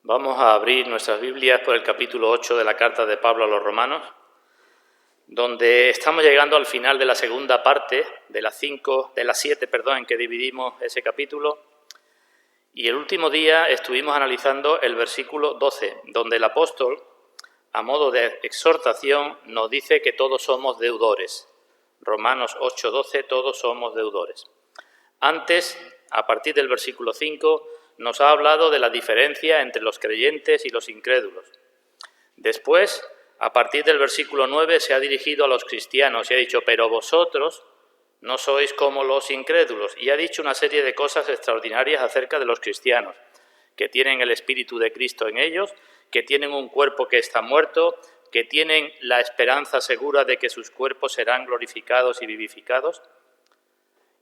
Vamos a abrir nuestras Biblias por el capítulo 8 de la carta de Pablo a los Romanos, donde estamos llegando al final de la segunda parte, de las 7, en que dividimos ese capítulo. Y el último día estuvimos analizando el versículo 12, donde el apóstol, a modo de exhortación, nos dice que todos somos deudores. Romanos 8:12, todos somos deudores. Antes, a partir del versículo 5, nos ha hablado de la diferencia entre los creyentes y los incrédulos. Después, a partir del versículo 9, se ha dirigido a los cristianos y ha dicho, pero vosotros no sois como los incrédulos. Y ha dicho una serie de cosas extraordinarias acerca de los cristianos, que tienen el Espíritu de Cristo en ellos, que tienen un cuerpo que está muerto, que tienen la esperanza segura de que sus cuerpos serán glorificados y vivificados.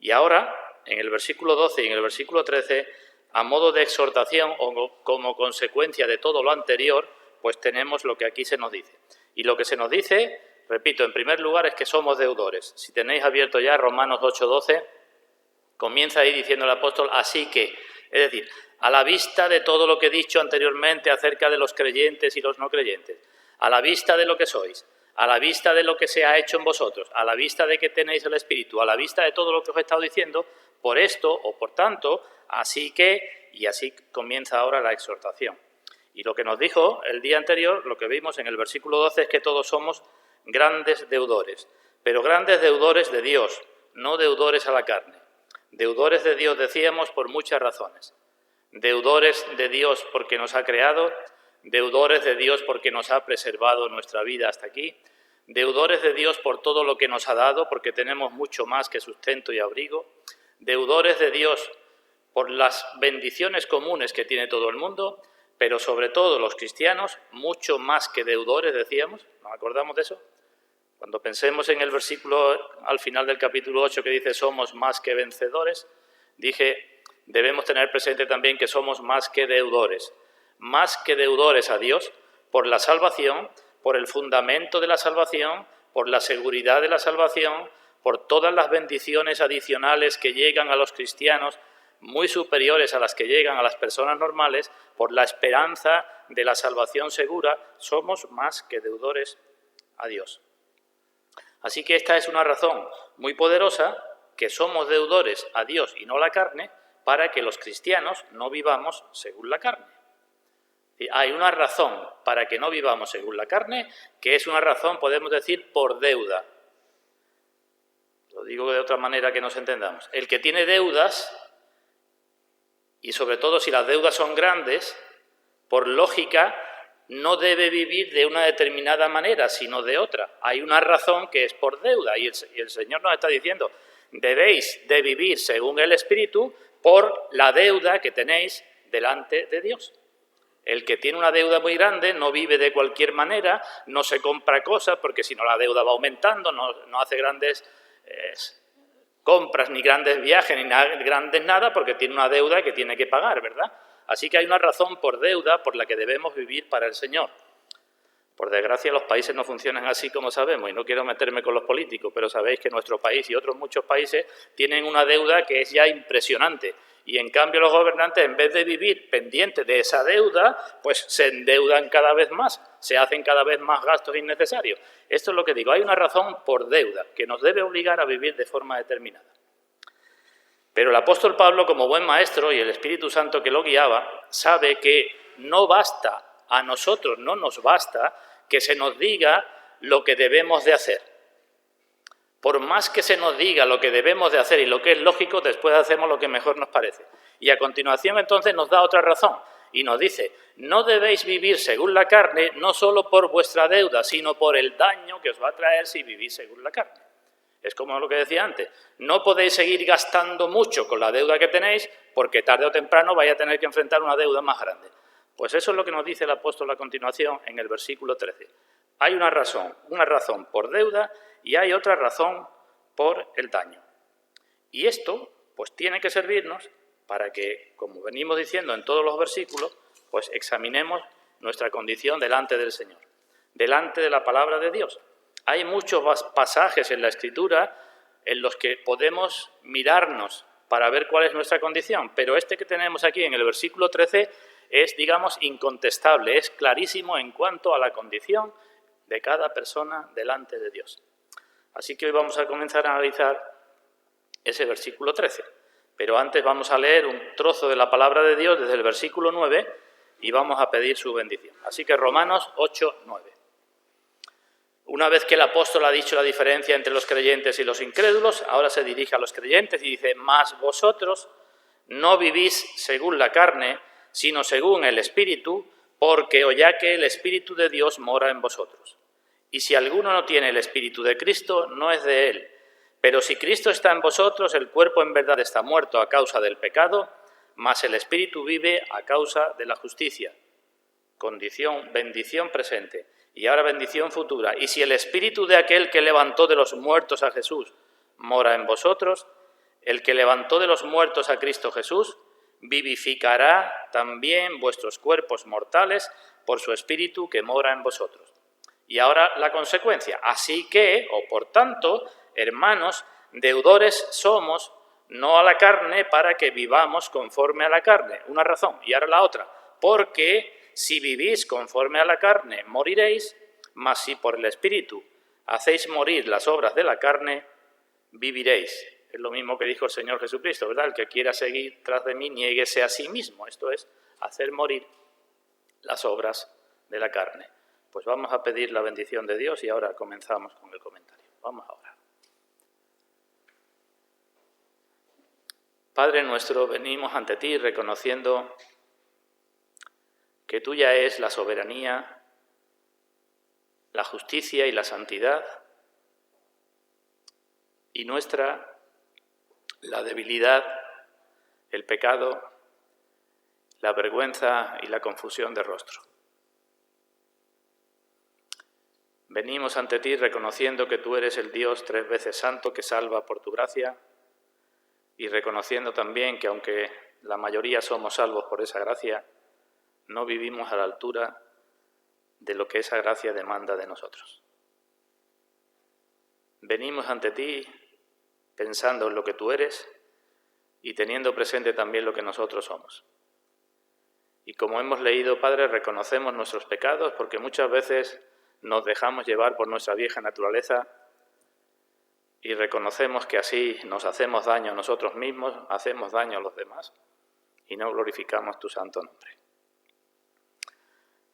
Y ahora, en el versículo 12 y en el versículo 13, a modo de exhortación o como consecuencia de todo lo anterior, pues tenemos lo que aquí se nos dice. Y lo que se nos dice, repito, en primer lugar es que somos deudores. Si tenéis abierto ya Romanos 8:12, comienza ahí diciendo el apóstol, así que, es decir, a la vista de todo lo que he dicho anteriormente acerca de los creyentes y los no creyentes, a la vista de lo que sois, a la vista de lo que se ha hecho en vosotros, a la vista de que tenéis el Espíritu, a la vista de todo lo que os he estado diciendo, por esto o por tanto, así que, y así comienza ahora la exhortación. Y lo que nos dijo el día anterior, lo que vimos en el versículo 12, es que todos somos grandes deudores, pero grandes deudores de Dios, no deudores a la carne. Deudores de Dios, decíamos, por muchas razones. Deudores de Dios porque nos ha creado, deudores de Dios porque nos ha preservado nuestra vida hasta aquí, deudores de Dios por todo lo que nos ha dado, porque tenemos mucho más que sustento y abrigo, deudores de Dios por las bendiciones comunes que tiene todo el mundo, pero sobre todo los cristianos, mucho más que deudores, decíamos. ¿Nos acordamos de eso? Cuando pensemos en el versículo al final del capítulo 8 que dice somos más que vencedores, dije, debemos tener presente también que somos más que deudores a Dios por la salvación, por el fundamento de la salvación, por la seguridad de la salvación, por todas las bendiciones adicionales que llegan a los cristianos, muy superiores a las que llegan a las personas normales, por la esperanza de la salvación segura, somos más que deudores a Dios. Así que esta es una razón muy poderosa, que somos deudores a Dios y no a la carne, para que los cristianos no vivamos según la carne. Hay una razón para que no vivamos según la carne, que es una razón, podemos decir, por deuda. Lo digo de otra manera que nos entendamos. El que tiene deudas, y sobre todo si las deudas son grandes, por lógica, no debe vivir de una determinada manera, sino de otra. Hay una razón que es por deuda, y el Señor nos está diciendo, debéis de vivir según el Espíritu por la deuda que tenéis delante de Dios. El que tiene una deuda muy grande no vive de cualquier manera, no se compra cosas, porque si no la deuda va aumentando, no hace grandes compras, ni grandes viajes, ni grandes nada, porque tiene una deuda que tiene que pagar, ¿verdad? Así que hay una razón por deuda por la que debemos vivir para el Señor. Por desgracia, los países no funcionan así como sabemos, y no quiero meterme con los políticos, pero sabéis que nuestro país y otros muchos países tienen una deuda que es ya impresionante. Y en cambio los gobernantes, en vez de vivir pendientes de esa deuda, pues se endeudan cada vez más, se hacen cada vez más gastos innecesarios. Esto es lo que digo, hay una razón por deuda que nos debe obligar a vivir de forma determinada. Pero el apóstol Pablo, como buen maestro, y el Espíritu Santo que lo guiaba, sabe que no basta a nosotros, no nos basta que se nos diga lo que debemos de hacer. Por más que se nos diga lo que debemos de hacer y lo que es lógico, después hacemos lo que mejor nos parece. Y a continuación entonces nos da otra razón y nos dice, no debéis vivir según la carne, no solo por vuestra deuda, sino por el daño que os va a traer si vivís según la carne. Es como lo que decía antes, no podéis seguir gastando mucho con la deuda que tenéis porque tarde o temprano vais a tener que enfrentar una deuda más grande. Pues eso es lo que nos dice el apóstol a continuación en el versículo 13. Hay una razón por deuda y hay otra razón por el daño. Y esto pues tiene que servirnos para que, como venimos diciendo en todos los versículos, pues examinemos nuestra condición delante del Señor, delante de la palabra de Dios. Hay muchos pasajes en la Escritura en los que podemos mirarnos para ver cuál es nuestra condición, pero este que tenemos aquí en el versículo 13 es, digamos, incontestable, es clarísimo en cuanto a la condición de cada persona delante de Dios. Así que hoy vamos a comenzar a analizar ese versículo 13, pero antes vamos a leer un trozo de la palabra de Dios desde el versículo 9 y vamos a pedir su bendición. Así que Romanos 8, 9. Una vez que el apóstol ha dicho la diferencia entre los creyentes y los incrédulos, ahora se dirige a los creyentes y dice: «Mas vosotros no vivís según la carne, sino según el Espíritu, porque ya que el Espíritu de Dios mora en vosotros. Y si alguno no tiene el Espíritu de Cristo, no es de él. Pero si Cristo está en vosotros, el cuerpo en verdad está muerto a causa del pecado, mas el Espíritu vive a causa de la justicia». Condición, bendición presente. Y ahora bendición futura. «Y si el Espíritu de aquel que levantó de los muertos a Jesús mora en vosotros, el que levantó de los muertos a Cristo Jesús vivificará también vuestros cuerpos mortales por su Espíritu que mora en vosotros». Y ahora la consecuencia. «Así que, o por tanto, hermanos, deudores somos, no a la carne, para que vivamos conforme a la carne». Una razón. Y ahora la otra. «Porque si vivís conforme a la carne, moriréis, mas si por el Espíritu hacéis morir las obras de la carne, viviréis». Es lo mismo que dijo el Señor Jesucristo, ¿verdad? «El que quiera seguir tras de mí, niéguese a sí mismo». Esto es, hacer morir las obras de la carne. Pues vamos a pedir la bendición de Dios y ahora comenzamos con el comentario. Vamos a orar. Padre nuestro, venimos ante ti reconociendo que tuya es la soberanía, la justicia y la santidad, y nuestra la debilidad, el pecado, la vergüenza y la confusión de rostro. Venimos ante ti reconociendo que tú eres el Dios 3 veces santo que salva por tu gracia, y reconociendo también que aunque la mayoría somos salvos por esa gracia, no vivimos a la altura de lo que esa gracia demanda de nosotros. Venimos ante ti pensando en lo que tú eres y teniendo presente también lo que nosotros somos. Y como hemos leído, Padre, reconocemos nuestros pecados porque muchas veces nos dejamos llevar por nuestra vieja naturaleza y reconocemos que así nos hacemos daño a nosotros mismos, hacemos daño a los demás y no glorificamos tu santo nombre.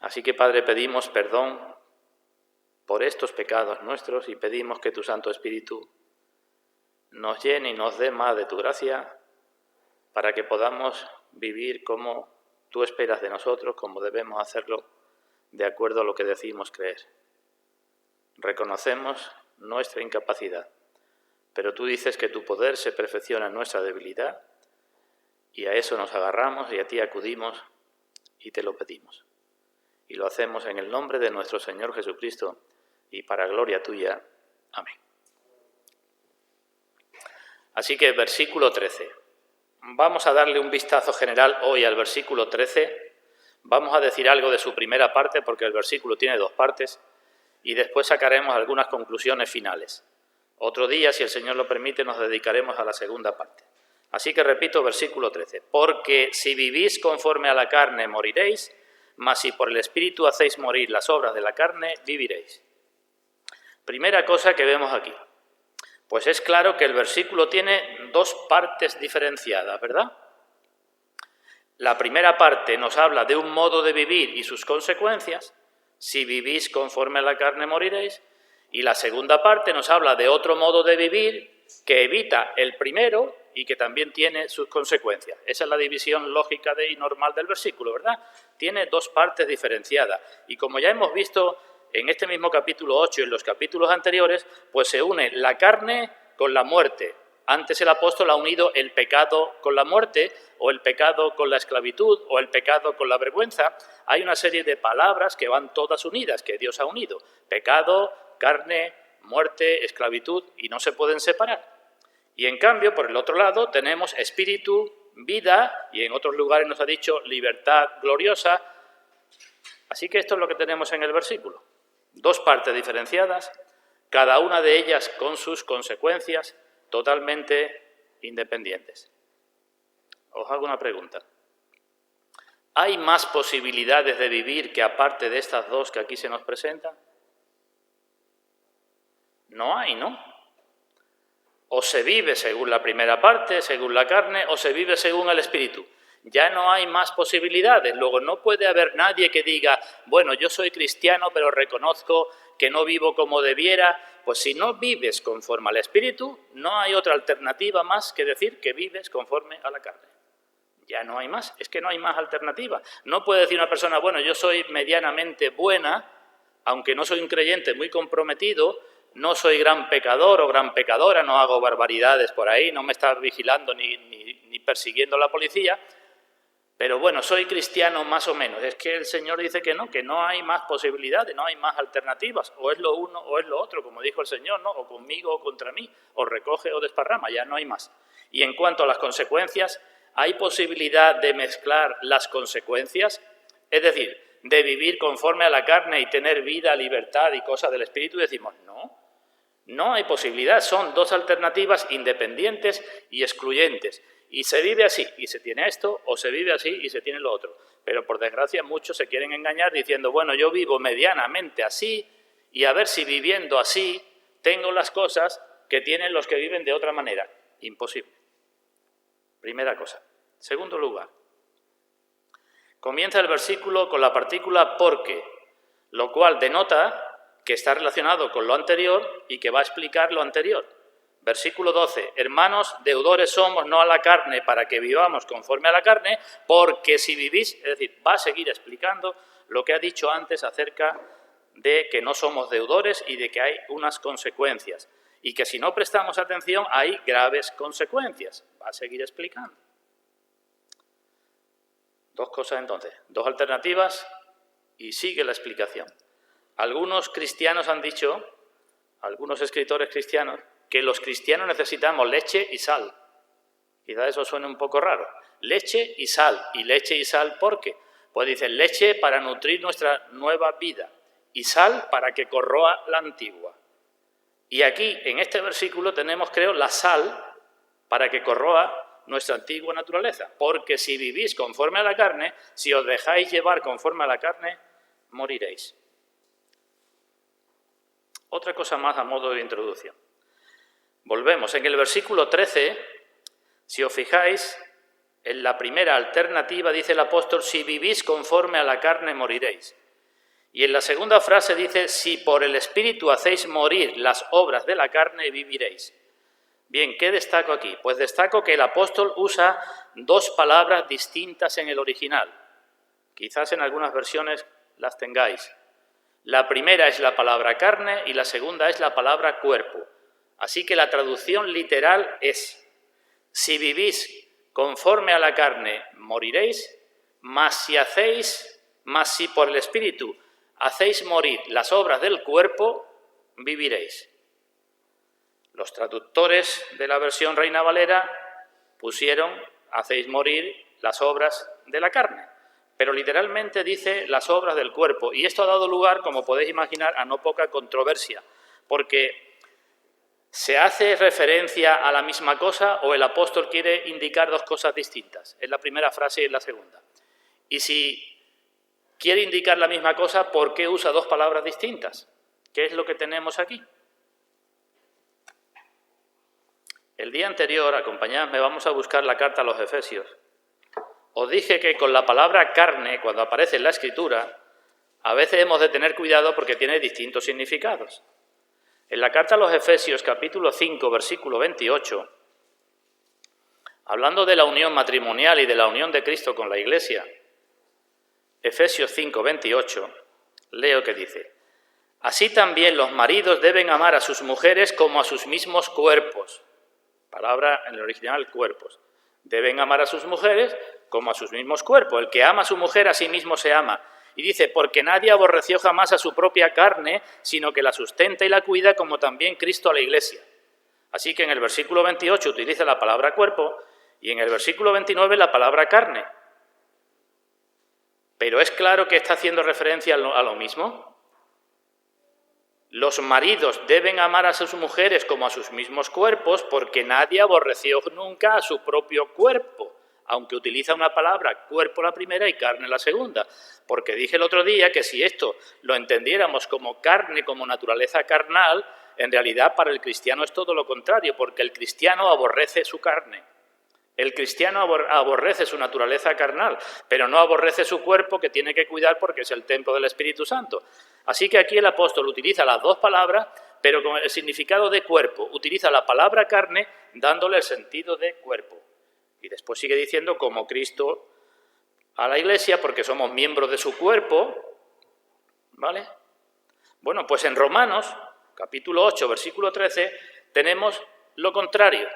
Así que, Padre, pedimos perdón por estos pecados nuestros y pedimos que tu Santo Espíritu nos llene y nos dé más de tu gracia para que podamos vivir como tú esperas de nosotros, como debemos hacerlo de acuerdo a lo que decimos creer. Reconocemos nuestra incapacidad, pero tú dices que tu poder se perfecciona en nuestra debilidad y a eso nos agarramos y a ti acudimos y te lo pedimos. Y lo hacemos en el nombre de nuestro Señor Jesucristo y para gloria tuya. Amén. Así que versículo 13. Vamos a darle un vistazo general hoy al versículo 13. Vamos a decir algo de su primera parte porque el versículo tiene 2 partes y después sacaremos algunas conclusiones finales. Otro día, si el Señor lo permite, nos dedicaremos a la segunda parte. Así que repito, versículo 13. «Porque si vivís conforme a la carne, moriréis, mas si por el Espíritu hacéis morir las obras de la carne, viviréis». Primera cosa que vemos aquí. Pues es claro que el versículo tiene 2 partes diferenciadas, ¿verdad? La primera parte nos habla de un modo de vivir y sus consecuencias. Si vivís conforme a la carne, moriréis. Y la segunda parte nos habla de otro modo de vivir que evita el primero y que también tiene sus consecuencias. Esa es la división lógica y normal del versículo, ¿verdad? Tiene 2 partes diferenciadas. Y como ya hemos visto en este mismo capítulo 8 y en los capítulos anteriores, pues se une la carne con la muerte. Antes el apóstol ha unido el pecado con la muerte, o el pecado con la esclavitud, o el pecado con la vergüenza. Hay una serie de palabras que van todas unidas, que Dios ha unido. Pecado, carne, muerte, esclavitud, y no se pueden separar. Y en cambio, por el otro lado, tenemos espíritu, vida, y en otros lugares nos ha dicho libertad gloriosa. Así que esto es lo que tenemos en el versículo. 2 partes diferenciadas, cada una de ellas con sus consecuencias totalmente independientes. Os hago una pregunta. ¿Hay más posibilidades de vivir que aparte de estas dos que aquí se nos presentan? No hay, ¿no? O se vive según la primera parte, según la carne, o se vive según el espíritu. Ya no hay más posibilidades. Luego no puede haber nadie que diga, bueno, yo soy cristiano, pero reconozco que no vivo como debiera. Pues si no vives conforme al espíritu, no hay otra alternativa más que decir que vives conforme a la carne. Ya no hay más, es que no hay más alternativa. No puede decir una persona, bueno, yo soy medianamente buena, aunque no soy un creyente muy comprometido, no soy gran pecador o gran pecadora, no hago barbaridades por ahí, no me está vigilando ni persiguiendo la policía, pero bueno, soy cristiano más o menos. Es que el Señor dice que no hay más posibilidades, no hay más alternativas, o es lo uno o es lo otro, como dijo el Señor, ¿no? O conmigo o contra mí, o recoge o desparrama, ya no hay más. Y en cuanto a las consecuencias, ¿hay posibilidad de mezclar las consecuencias? Es decir, de vivir conforme a la carne y tener vida, libertad y cosas del espíritu, y decimos, no hay posibilidad, son dos alternativas independientes y excluyentes. Y se vive así y se tiene esto, o se vive así y se tiene lo otro. Pero por desgracia muchos se quieren engañar diciendo, bueno, yo vivo medianamente así y a ver si viviendo así tengo las cosas que tienen los que viven de otra manera. Imposible. Primera cosa. Segundo lugar, comienza el versículo con la partícula porque, lo cual denota que está relacionado con lo anterior y que va a explicar lo anterior. Versículo 12, hermanos, deudores somos no a la carne para que vivamos conforme a la carne, porque si vivís, es decir, va a seguir explicando lo que ha dicho antes acerca de que no somos deudores y de que hay unas consecuencias, y que si no prestamos atención hay graves consecuencias. Va a seguir explicando. Dos cosas entonces, dos alternativas y sigue la explicación. Algunos cristianos han dicho, algunos escritores cristianos, que los cristianos necesitamos leche y sal. Quizá eso suene un poco raro. Leche y sal. ¿Y leche y sal por qué? Pues dicen leche para nutrir nuestra nueva vida y sal para que corroa la antigua. Y aquí, en este versículo, tenemos, creo, la sal para que corroa nuestra antigua naturaleza. Porque si vivís conforme a la carne, si os dejáis llevar conforme a la carne, moriréis. Otra cosa más a modo de introducción. Volvemos. En el versículo 13, si os fijáis, en la primera alternativa dice el apóstol, si vivís conforme a la carne, moriréis. Y en la segunda frase dice, si por el Espíritu hacéis morir las obras de la carne, viviréis. Bien, ¿qué destaco aquí? Pues destaco que el apóstol usa dos palabras distintas en el original. Quizás en algunas versiones las tengáis. La primera es la palabra carne y la segunda es la palabra cuerpo. Así que la traducción literal es, si vivís conforme a la carne, moriréis, mas si por el Espíritu hacéis morir las obras del cuerpo, viviréis. Los traductores de la versión Reina Valera pusieron, hacéis morir las obras de la carne, pero literalmente dice las obras del cuerpo. Y esto ha dado lugar, como podéis imaginar, a no poca controversia, porque ¿se hace referencia a la misma cosa o el apóstol quiere indicar dos cosas distintas? Es la primera frase y es la segunda. Y si quiere indicar la misma cosa, ¿por qué usa dos palabras distintas? ¿Qué es lo que tenemos aquí? El día anterior, acompañadme, vamos a buscar la carta a los Efesios. Os dije que con la palabra carne, cuando aparece en la Escritura, a veces hemos de tener cuidado porque tiene distintos significados. En la carta a los Efesios, capítulo 5, versículo 28, hablando de la unión matrimonial y de la unión de Cristo con la Iglesia, Efesios 5, 28, leo que dice, así también los maridos deben amar a sus mujeres como a sus mismos cuerpos. Palabra en el original, cuerpos. Deben amar a sus mujeres como a sus mismos cuerpos. El que ama a su mujer a sí mismo se ama. Y dice, porque nadie aborreció jamás a su propia carne, sino que la sustenta y la cuida, como también Cristo a la Iglesia. Así que en el versículo 28 utiliza la palabra cuerpo y en el versículo 29 la palabra carne. Pero es claro que está haciendo referencia a lo mismo. Los maridos deben amar a sus mujeres como a sus mismos cuerpos, porque nadie aborreció nunca a su propio cuerpo, aunque utiliza una palabra, cuerpo la primera y carne la segunda. Porque dije el otro día que si esto lo entendiéramos como carne, como naturaleza carnal, en realidad para el cristiano es todo lo contrario, porque el cristiano aborrece su carne. El cristiano aborrece su naturaleza carnal, pero no aborrece su cuerpo, que tiene que cuidar porque es el templo del Espíritu Santo. Así que aquí el apóstol utiliza las dos palabras, pero con el significado de cuerpo. Utiliza la palabra carne dándole el sentido de cuerpo. Y después sigue diciendo como Cristo a la Iglesia, porque somos miembros de su cuerpo, ¿vale? Bueno, pues en Romanos, capítulo 8, versículo 13, tenemos lo contrario.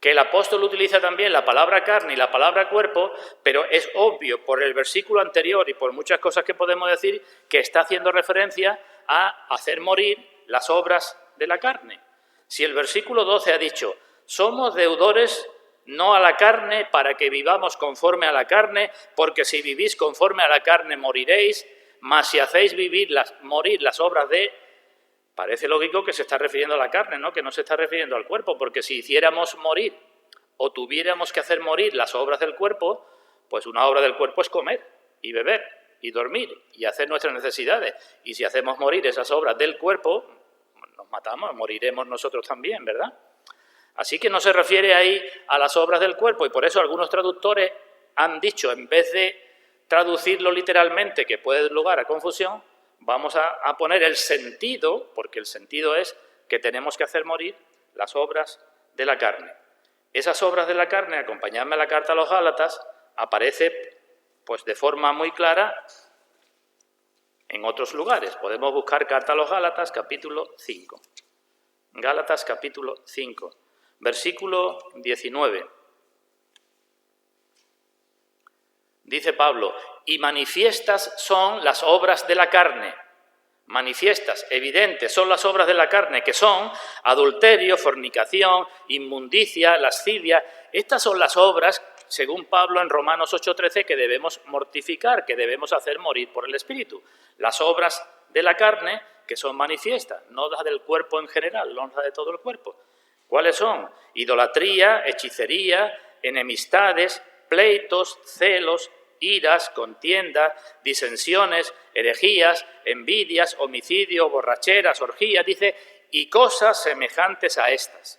Que el apóstol utiliza también la palabra carne y la palabra cuerpo, pero es obvio por el versículo anterior y por muchas cosas que podemos decir que está haciendo referencia a hacer morir las obras de la carne. Si el versículo 12 ha dicho, somos deudores no a la carne para que vivamos conforme a la carne, porque si vivís conforme a la carne moriréis, mas si hacéis morir las obras de... Parece lógico que se está refiriendo a la carne, ¿no? Que no se está refiriendo al cuerpo, porque si hiciéramos morir o tuviéramos que hacer morir las obras del cuerpo, pues una obra del cuerpo es comer y beber y dormir y hacer nuestras necesidades. Y si hacemos morir esas obras del cuerpo, nos matamos, moriremos nosotros también, ¿verdad? Así que no se refiere ahí a las obras del cuerpo, y por eso algunos traductores han dicho, en vez de traducirlo literalmente, que puede dar lugar a confusión, vamos a poner el sentido, porque el sentido es que tenemos que hacer morir las obras de la carne. Esas obras de la carne, acompañadme a la carta a los Gálatas, aparece pues de forma muy clara en otros lugares. Podemos buscar carta a los Gálatas, capítulo 5. Gálatas, capítulo 5, versículo 19. Dice Pablo, y manifiestas son las obras de la carne. Manifiestas, evidentes, son las obras de la carne, que son adulterio, fornicación, inmundicia, lascivia. Estas son las obras, según Pablo en Romanos 8:13, que debemos mortificar, que debemos hacer morir por el Espíritu. Las obras de la carne, que son manifiestas, no las del cuerpo en general, no las de todo el cuerpo. ¿Cuáles son? Idolatría, hechicería, enemistades, pleitos, celos, iras, contiendas, disensiones, herejías, envidias, homicidio, borracheras, orgías, dice, y cosas semejantes a estas.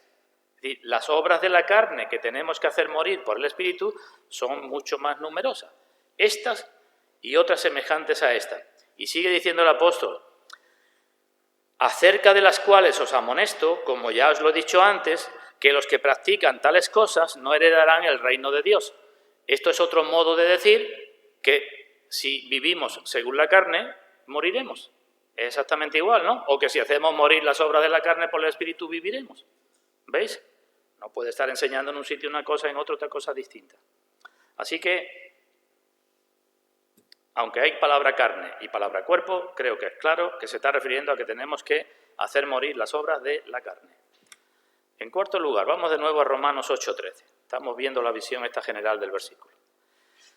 Es decir, las obras de la carne que tenemos que hacer morir por el Espíritu son mucho más numerosas. Estas y otras semejantes a estas. Y sigue diciendo el apóstol, acerca de las cuales os amonesto, como ya os lo he dicho antes, que los que practican tales cosas no heredarán el reino de Dios. Esto es otro modo de decir que si vivimos según la carne, moriremos. Es exactamente igual, ¿no? O que si hacemos morir las obras de la carne por el Espíritu, viviremos. ¿Veis? No puede estar enseñando en un sitio una cosa, en otro otra cosa distinta. Así que, aunque hay palabra carne y palabra cuerpo, creo que es claro que se está refiriendo a que tenemos que hacer morir las obras de la carne. En cuarto lugar, vamos de nuevo a Romanos 8:13. Estamos viendo la visión esta general del versículo.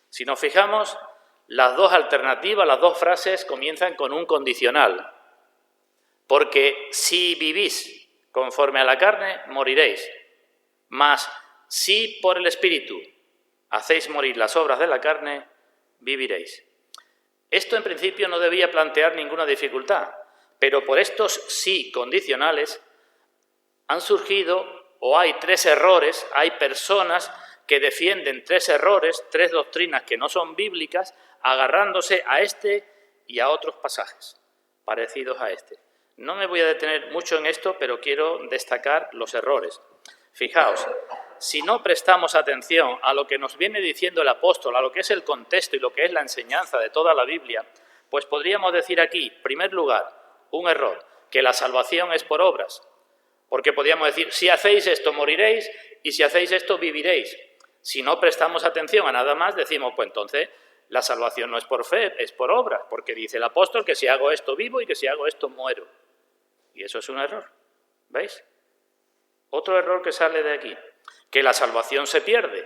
Si nos fijamos, las dos alternativas, las dos frases comienzan con un condicional. Porque si vivís conforme a la carne, moriréis. Mas si por el Espíritu hacéis morir las obras de la carne, viviréis. Esto en principio no debía plantear ninguna dificultad, pero por estos sí condicionales han surgido o hay tres errores, hay personas que defienden tres errores, tres doctrinas que no son bíblicas, agarrándose a este y a otros pasajes parecidos a este. No me voy a detener mucho en esto, pero quiero destacar los errores. Fijaos, si no prestamos atención a lo que nos viene diciendo el apóstol, a lo que es el contexto y lo que es la enseñanza de toda la Biblia, pues podríamos decir aquí, en primer lugar, un error, que la salvación es por obras. Porque podríamos decir, si hacéis esto moriréis y si hacéis esto viviréis. Si no prestamos atención a nada más, decimos, pues entonces la salvación no es por fe, es por obras, porque dice el apóstol que si hago esto vivo y que si hago esto muero. Y eso es un error, ¿veis? Otro error que sale de aquí, que la salvación se pierde.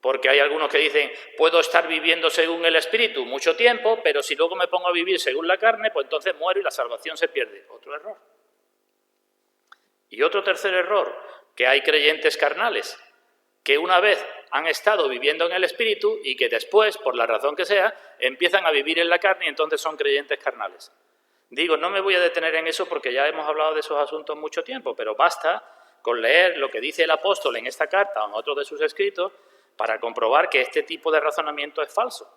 Porque hay algunos que dicen, puedo estar viviendo según el Espíritu mucho tiempo, pero si luego me pongo a vivir según la carne, pues entonces muero y la salvación se pierde. Otro error. Y otro tercer error, que hay creyentes carnales, que una vez han estado viviendo en el Espíritu y que después, por la razón que sea, empiezan a vivir en la carne y entonces son creyentes carnales. Digo, no me voy a detener en eso porque ya hemos hablado de esos asuntos mucho tiempo, pero basta con leer lo que dice el apóstol en esta carta o en otro de sus escritos para comprobar que este tipo de razonamiento es falso.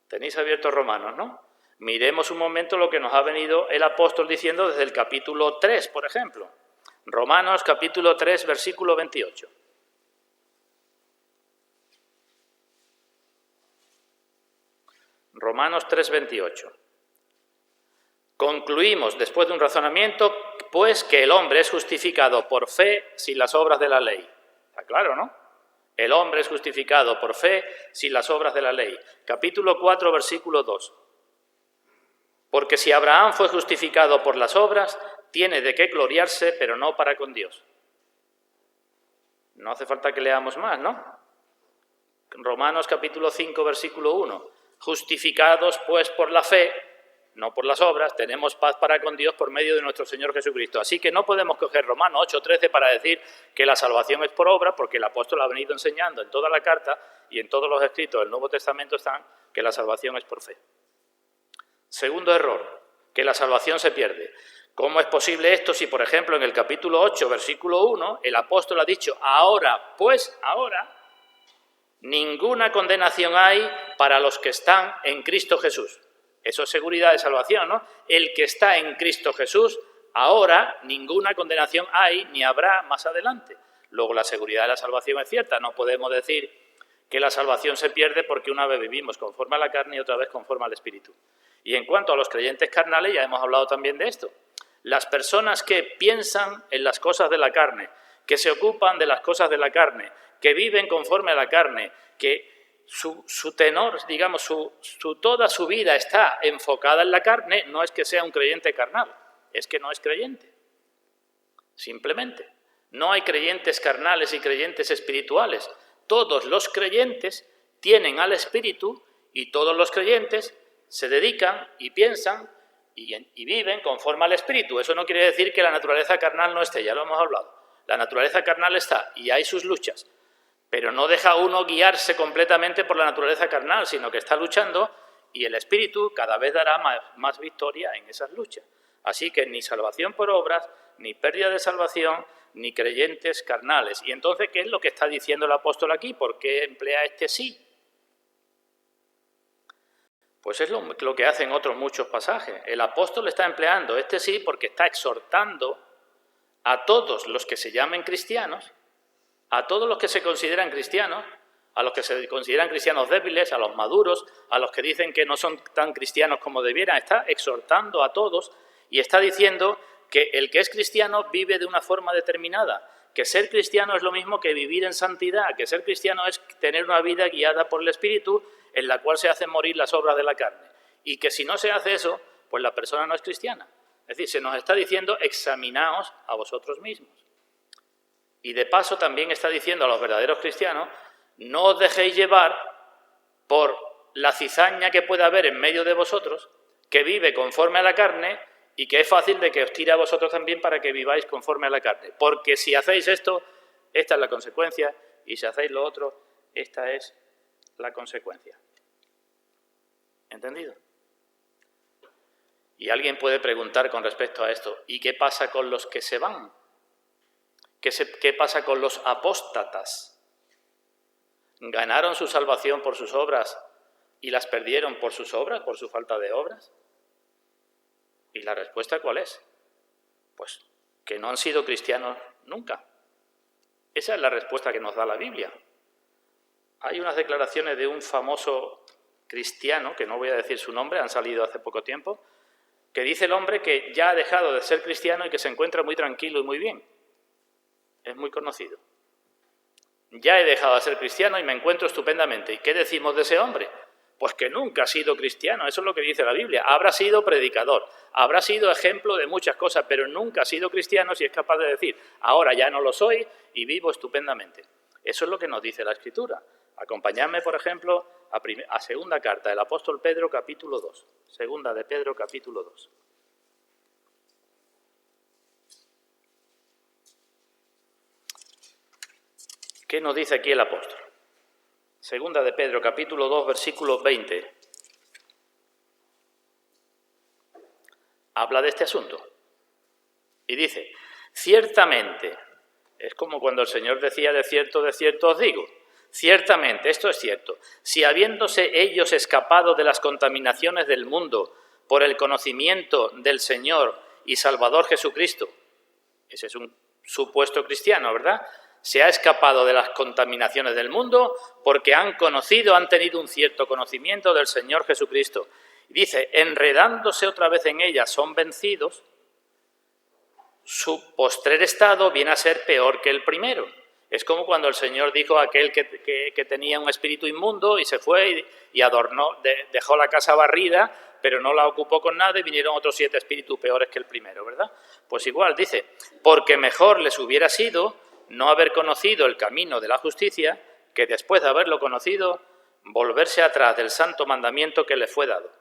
Tenéis abiertos Romanos, ¿no? Miremos un momento lo que nos ha venido el apóstol diciendo desde el capítulo 3, por ejemplo. Romanos capítulo 3, versículo 28. Romanos 3, 28. Concluimos, después de un razonamiento, pues que el hombre es justificado por fe sin las obras de la ley. Está claro, ¿no? El hombre es justificado por fe sin las obras de la ley. Capítulo 4, versículo 2. Porque si Abraham fue justificado por las obras, tiene de qué gloriarse, pero no para con Dios. No hace falta que leamos más, ¿no? Romanos capítulo 5, versículo 1. Justificados pues por la fe, no por las obras, tenemos paz para con Dios por medio de nuestro Señor Jesucristo. Así que no podemos coger Romanos 8, 13 para decir que la salvación es por obra, porque el apóstol ha venido enseñando en toda la carta y en todos los escritos del Nuevo Testamento están que la salvación es por fe. Segundo error, que la salvación se pierde. ¿Cómo es posible esto si, por ejemplo, en el capítulo 8, versículo 1, el apóstol ha dicho, ahora, ninguna condenación hay para los que están en Cristo Jesús? Eso es seguridad de salvación, ¿no? El que está en Cristo Jesús, ahora ninguna condenación hay ni habrá más adelante. Luego la seguridad de la salvación es cierta. No podemos decir que la salvación se pierde porque una vez vivimos conforme a la carne y otra vez conforme al Espíritu. Y en cuanto a los creyentes carnales, ya hemos hablado también de esto. Las personas que piensan en las cosas de la carne, que se ocupan de las cosas de la carne, que viven conforme a la carne, que su tenor, digamos, toda su vida está enfocada en la carne, no es que sea un creyente carnal, es que no es creyente. Simplemente. No hay creyentes carnales y creyentes espirituales. Todos los creyentes tienen al Espíritu y todos los creyentes se dedican y piensan y viven conforme al Espíritu. Eso no quiere decir que la naturaleza carnal no esté, ya lo hemos hablado. La naturaleza carnal está y hay sus luchas. Pero no deja uno guiarse completamente por la naturaleza carnal, sino que está luchando y el Espíritu cada vez dará más victoria en esas luchas. Así que ni salvación por obras, ni pérdida de salvación, ni creyentes carnales. Y entonces, ¿qué es lo que está diciendo el apóstol aquí? ¿Por qué emplea este sí? Pues es lo que hace en otros muchos pasajes. El apóstol está empleando este sí porque está exhortando a todos los que se llamen cristianos, a todos los que se consideran cristianos, a los que se consideran cristianos débiles, a los maduros, a los que dicen que no son tan cristianos como debieran. Está exhortando a todos y está diciendo que el que es cristiano vive de una forma determinada, que ser cristiano es lo mismo que vivir en santidad, que ser cristiano es tener una vida guiada por el Espíritu en la cual se hacen morir las obras de la carne. Y que si no se hace eso, pues la persona no es cristiana. Es decir, se nos está diciendo, examinaos a vosotros mismos. Y de paso también está diciendo a los verdaderos cristianos, no os dejéis llevar por la cizaña que pueda haber en medio de vosotros, que vive conforme a la carne y que es fácil de que os tire a vosotros también para que viváis conforme a la carne. Porque si hacéis esto, esta es la consecuencia, y si hacéis lo otro, esta es la consecuencia. ¿Entendido? Y alguien puede preguntar con respecto a esto, ¿y qué pasa con los que se van? ¿Qué pasa con los apóstatas? ¿Ganaron su salvación por sus obras y las perdieron por sus obras, por su falta de obras? ¿Y la respuesta cuál es? Pues que no han sido cristianos nunca. Esa es la respuesta que nos da la Biblia. Hay unas declaraciones de un famoso cristiano, que no voy a decir su nombre, han salido hace poco tiempo, que dice el hombre que ya ha dejado de ser cristiano y que se encuentra muy tranquilo y muy bien. Es muy conocido. Ya he dejado de ser cristiano y me encuentro estupendamente. ¿Y qué decimos de ese hombre? Pues que nunca ha sido cristiano, eso es lo que dice la Biblia. Habrá sido predicador, habrá sido ejemplo de muchas cosas, pero nunca ha sido cristiano si es capaz de decir, ahora ya no lo soy y vivo estupendamente. Eso es lo que nos dice la Escritura. Acompañadme, por ejemplo, a segunda carta del apóstol Pedro, capítulo 2. Segunda de Pedro, capítulo 2. ¿Qué nos dice aquí el apóstol? Segunda de Pedro, capítulo 2, versículo 20. Habla de este asunto. Y dice, ciertamente, es como cuando el Señor decía, de cierto os digo, ciertamente, esto es cierto, si habiéndose ellos escapado de las contaminaciones del mundo por el conocimiento del Señor y Salvador Jesucristo, ese es un supuesto cristiano, ¿verdad?, se ha escapado de las contaminaciones del mundo porque han tenido un cierto conocimiento del Señor Jesucristo. Dice, enredándose otra vez en ellas, son vencidos, su postrer estado viene a ser peor que el primero. Es como cuando el Señor dijo a aquel que tenía un espíritu inmundo y se fue y adornó, dejó la casa barrida, pero no la ocupó con nada y vinieron otros 7 espíritus peores que el primero, ¿verdad? Pues igual, dice, porque mejor les hubiera sido no haber conocido el camino de la justicia, que después de haberlo conocido, volverse atrás del santo mandamiento que les fue dado.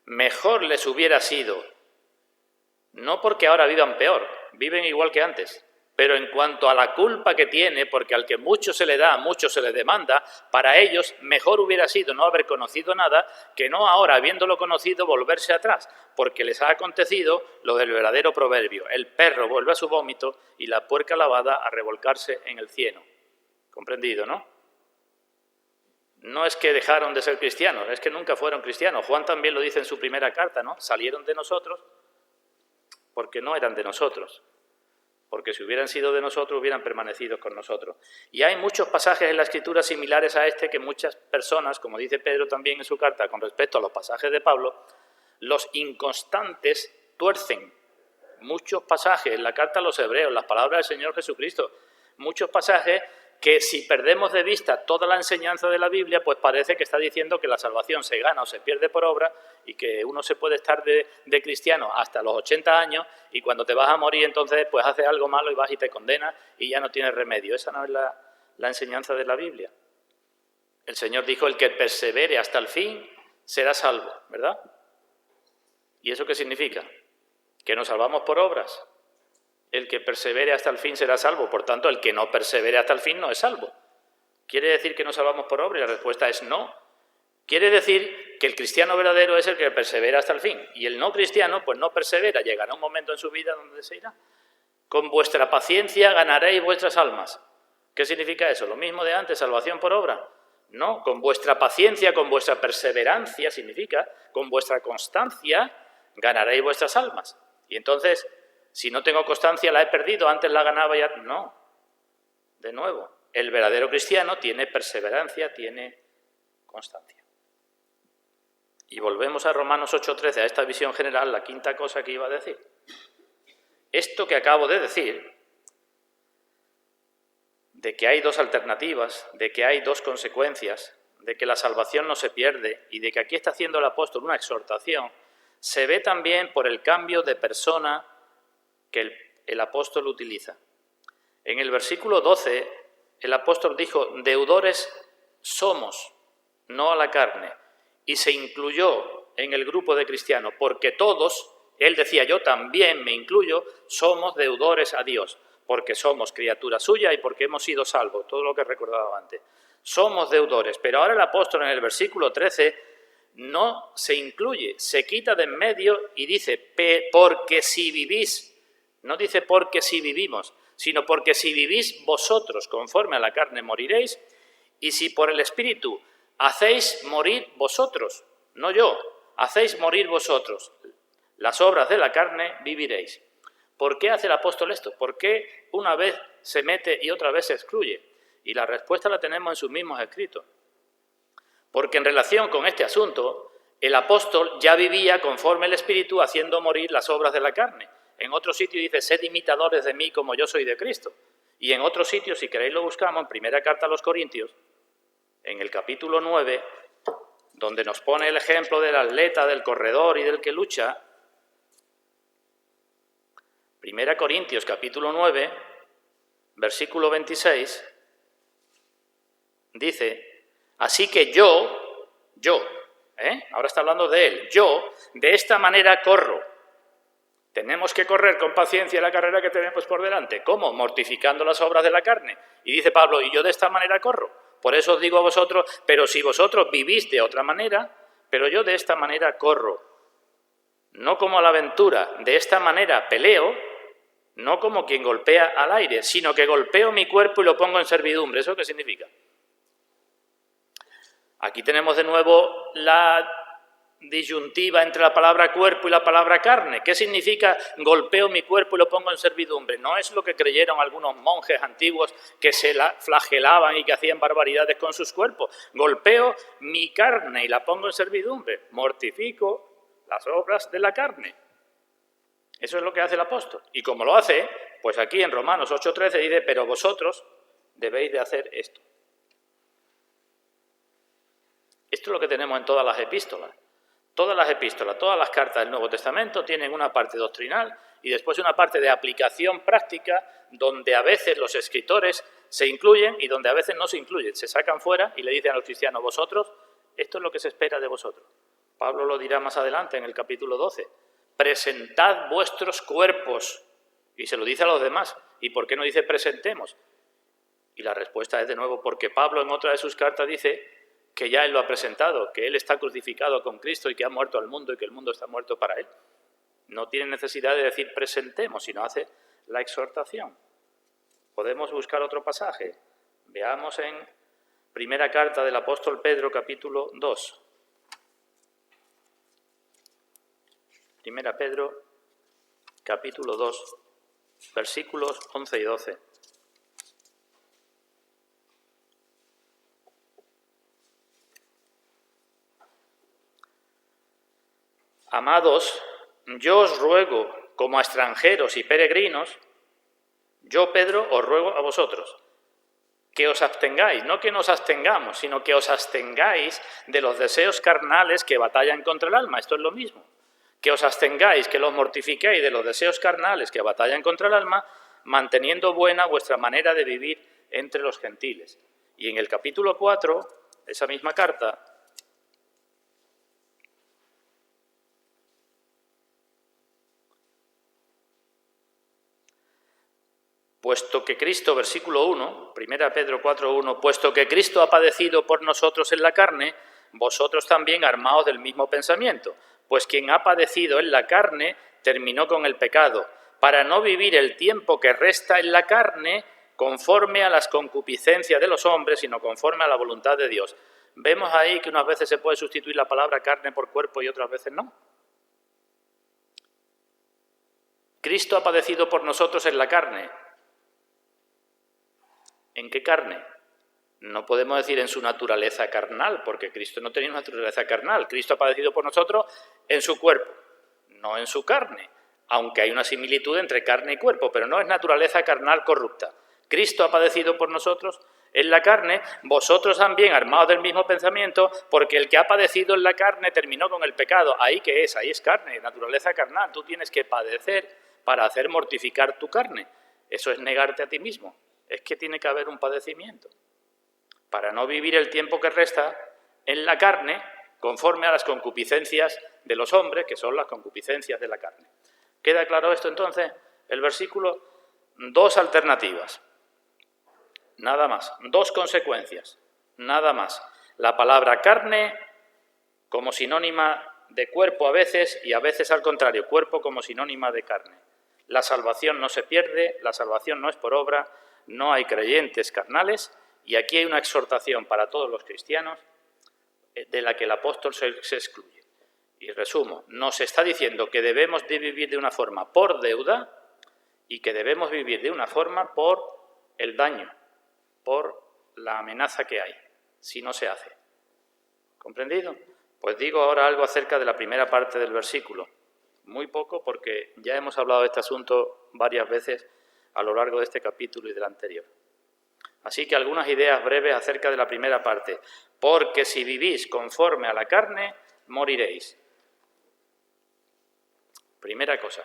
Mejor les hubiera sido, no porque ahora vivan peor, viven igual que antes, pero en cuanto a la culpa que tiene, porque al que mucho se le da, mucho se le demanda, para ellos mejor hubiera sido no haber conocido nada que no ahora, habiéndolo conocido, volverse atrás, porque les ha acontecido lo del verdadero proverbio, el perro vuelve a su vómito y la puerca lavada a revolcarse en el cieno. ¿Comprendido, no? No es que dejaron de ser cristianos, es que nunca fueron cristianos. Juan también lo dice en su primera carta, ¿no? Salieron de nosotros porque no eran de nosotros. Porque si hubieran sido de nosotros, hubieran permanecido con nosotros. Y hay muchos pasajes en la Escritura similares a este que muchas personas, como dice Pedro también en su carta con respecto a los pasajes de Pablo, los inconstantes tuercen. Muchos pasajes en la carta a los hebreos, las palabras del Señor Jesucristo, muchos pasajes que si perdemos de vista toda la enseñanza de la Biblia, pues parece que está diciendo que la salvación se gana o se pierde por obra y que uno se puede estar de cristiano hasta los 80 años y cuando te vas a morir entonces pues haces algo malo y vas y te condenas y ya no tienes remedio. Esa no es la enseñanza de la Biblia. El Señor dijo, el que persevere hasta el fin será salvo, ¿verdad? ¿Y eso qué significa? ¿Que nos salvamos por obras? El que persevere hasta el fin será salvo. Por tanto, el que no persevere hasta el fin no es salvo. ¿Quiere decir que nos salvamos por obra? Y la respuesta es no. Quiere decir que el cristiano verdadero es el que persevera hasta el fin. Y el no cristiano, pues no persevera. Llegará un momento en su vida donde se irá. Con vuestra paciencia ganaréis vuestras almas. ¿Qué significa eso? ¿Lo mismo de antes, salvación por obra? No, con vuestra paciencia, con vuestra perseverancia, significa, con vuestra constancia, ganaréis vuestras almas. Y entonces, si no tengo constancia, la he perdido, antes la ganaba ya. No, de nuevo, el verdadero cristiano tiene perseverancia, tiene constancia. Y volvemos a Romanos 8:13, a esta visión general, la quinta cosa que iba a decir. Esto que acabo de decir, de que hay 2 alternativas, de que hay 2 consecuencias, de que la salvación no se pierde y de que aquí está haciendo el apóstol una exhortación, se ve también por el cambio de persona que el apóstol utiliza. En el versículo 12, el apóstol dijo, deudores somos, no a la carne, y se incluyó en el grupo de cristianos, porque todos, él decía, yo también me incluyo, somos deudores a Dios, porque somos criatura suya y porque hemos sido salvos, todo lo que recordaba antes. Somos deudores, pero ahora el apóstol en el versículo 13 no se incluye, se quita de en medio y dice, porque si vivís, no dice porque si vivimos, sino porque si vivís vosotros conforme a la carne moriréis, y si por el Espíritu hacéis morir vosotros, no yo, hacéis morir vosotros las obras de la carne, viviréis. ¿Por qué hace el apóstol esto? ¿Por qué una vez se mete y otra vez se excluye? Y la respuesta la tenemos en sus mismos escritos. Porque en relación con este asunto, el apóstol ya vivía conforme el Espíritu haciendo morir las obras de la carne. En otro sitio dice, sed imitadores de mí como yo soy de Cristo. Y en otro sitio, si queréis lo buscamos, en primera carta a los Corintios, en el capítulo 9, donde nos pone el ejemplo del atleta, del corredor y del que lucha. Primera Corintios, capítulo 9, versículo 26, dice, así que yo, ahora está hablando de él, yo de esta manera corro. Tenemos que correr con paciencia la carrera que tenemos por delante. ¿Cómo? Mortificando las obras de la carne. Y dice Pablo, y yo de esta manera corro. Por eso os digo a vosotros, pero si vosotros vivís de otra manera, pero yo de esta manera corro. No como a la aventura, de esta manera peleo, no como quien golpea al aire, sino que golpeo mi cuerpo y lo pongo en servidumbre. ¿Eso qué significa? Aquí tenemos de nuevo la disyuntiva entre la palabra cuerpo y la palabra carne. ¿Qué significa golpeo mi cuerpo y lo pongo en servidumbre? No es lo que creyeron algunos monjes antiguos que se la flagelaban y que hacían barbaridades con sus cuerpos. Golpeo mi carne y la pongo en servidumbre. Mortifico las obras de la carne. Eso es lo que hace el apóstol. Y como lo hace, pues aquí en Romanos 8:13 dice, pero vosotros debéis de hacer esto. Esto es lo que tenemos en todas las epístolas. Todas las epístolas, todas las cartas del Nuevo Testamento tienen una parte doctrinal y después una parte de aplicación práctica donde a veces los escritores se incluyen y donde a veces no se incluyen. Se sacan fuera y le dicen a los cristianos, vosotros, esto es lo que se espera de vosotros. Pablo lo dirá más adelante en el capítulo 12. Presentad vuestros cuerpos. Y se lo dice a los demás. ¿Y por qué no dice presentemos? Y la respuesta es de nuevo porque Pablo en otra de sus cartas dice que ya él lo ha presentado, que él está crucificado con Cristo y que ha muerto al mundo y que el mundo está muerto para él. No tiene necesidad de decir presentemos, sino hace la exhortación. Podemos buscar otro pasaje. Veamos en primera carta del apóstol Pedro, capítulo 2. Primera Pedro, capítulo 2, versículos 11 y 12. Amados, yo os ruego, como a extranjeros y peregrinos, yo, Pedro, os ruego a vosotros, que os abstengáis, no que nos abstengamos, sino que os abstengáis de los deseos carnales que batallan contra el alma. Esto es lo mismo. Que os abstengáis, que los mortifiquéis de los deseos carnales que batallan contra el alma, manteniendo buena vuestra manera de vivir entre los gentiles. Y en el capítulo 4, esa misma carta, puesto que Cristo, versículo 1, 1 Pedro 4:1, puesto que Cristo ha padecido por nosotros en la carne, vosotros también armaos del mismo pensamiento, pues quien ha padecido en la carne terminó con el pecado, para no vivir el tiempo que resta en la carne conforme a las concupiscencias de los hombres, sino conforme a la voluntad de Dios. Vemos ahí que unas veces se puede sustituir la palabra carne por cuerpo y otras veces no. Cristo ha padecido por nosotros en la carne. ¿En qué carne? No podemos decir en su naturaleza carnal, porque Cristo no tenía una naturaleza carnal. Cristo ha padecido por nosotros en su cuerpo, no en su carne, aunque hay una similitud entre carne y cuerpo, pero no es naturaleza carnal corrupta. Cristo ha padecido por nosotros en la carne, vosotros también armados del mismo pensamiento, porque el que ha padecido en la carne terminó con el pecado. ¿Ahí qué es? Ahí es carne, naturaleza carnal. Tú tienes que padecer para hacer mortificar tu carne. Eso es negarte a ti mismo. Es que tiene que haber un padecimiento para no vivir el tiempo que resta en la carne conforme a las concupiscencias de los hombres, que son las concupiscencias de la carne. ¿Queda claro esto entonces? El versículo, dos alternativas, nada más, dos consecuencias, nada más. La palabra carne como sinónima de cuerpo a veces y a veces al contrario, cuerpo como sinónima de carne. La salvación no se pierde, la salvación no es por obra, no hay creyentes carnales, y aquí hay una exhortación para todos los cristianos de la que el apóstol se excluye. Y resumo, nos está diciendo que debemos de vivir de una forma por deuda y que debemos vivir de una forma por el daño, por la amenaza que hay, si no se hace. ¿Comprendido? Pues digo ahora algo acerca de la primera parte del versículo. Muy poco porque ya hemos hablado de este asunto varias veces a lo largo de este capítulo y del anterior. Así que algunas ideas breves acerca de la primera parte. Porque si vivís conforme a la carne, moriréis. Primera cosa.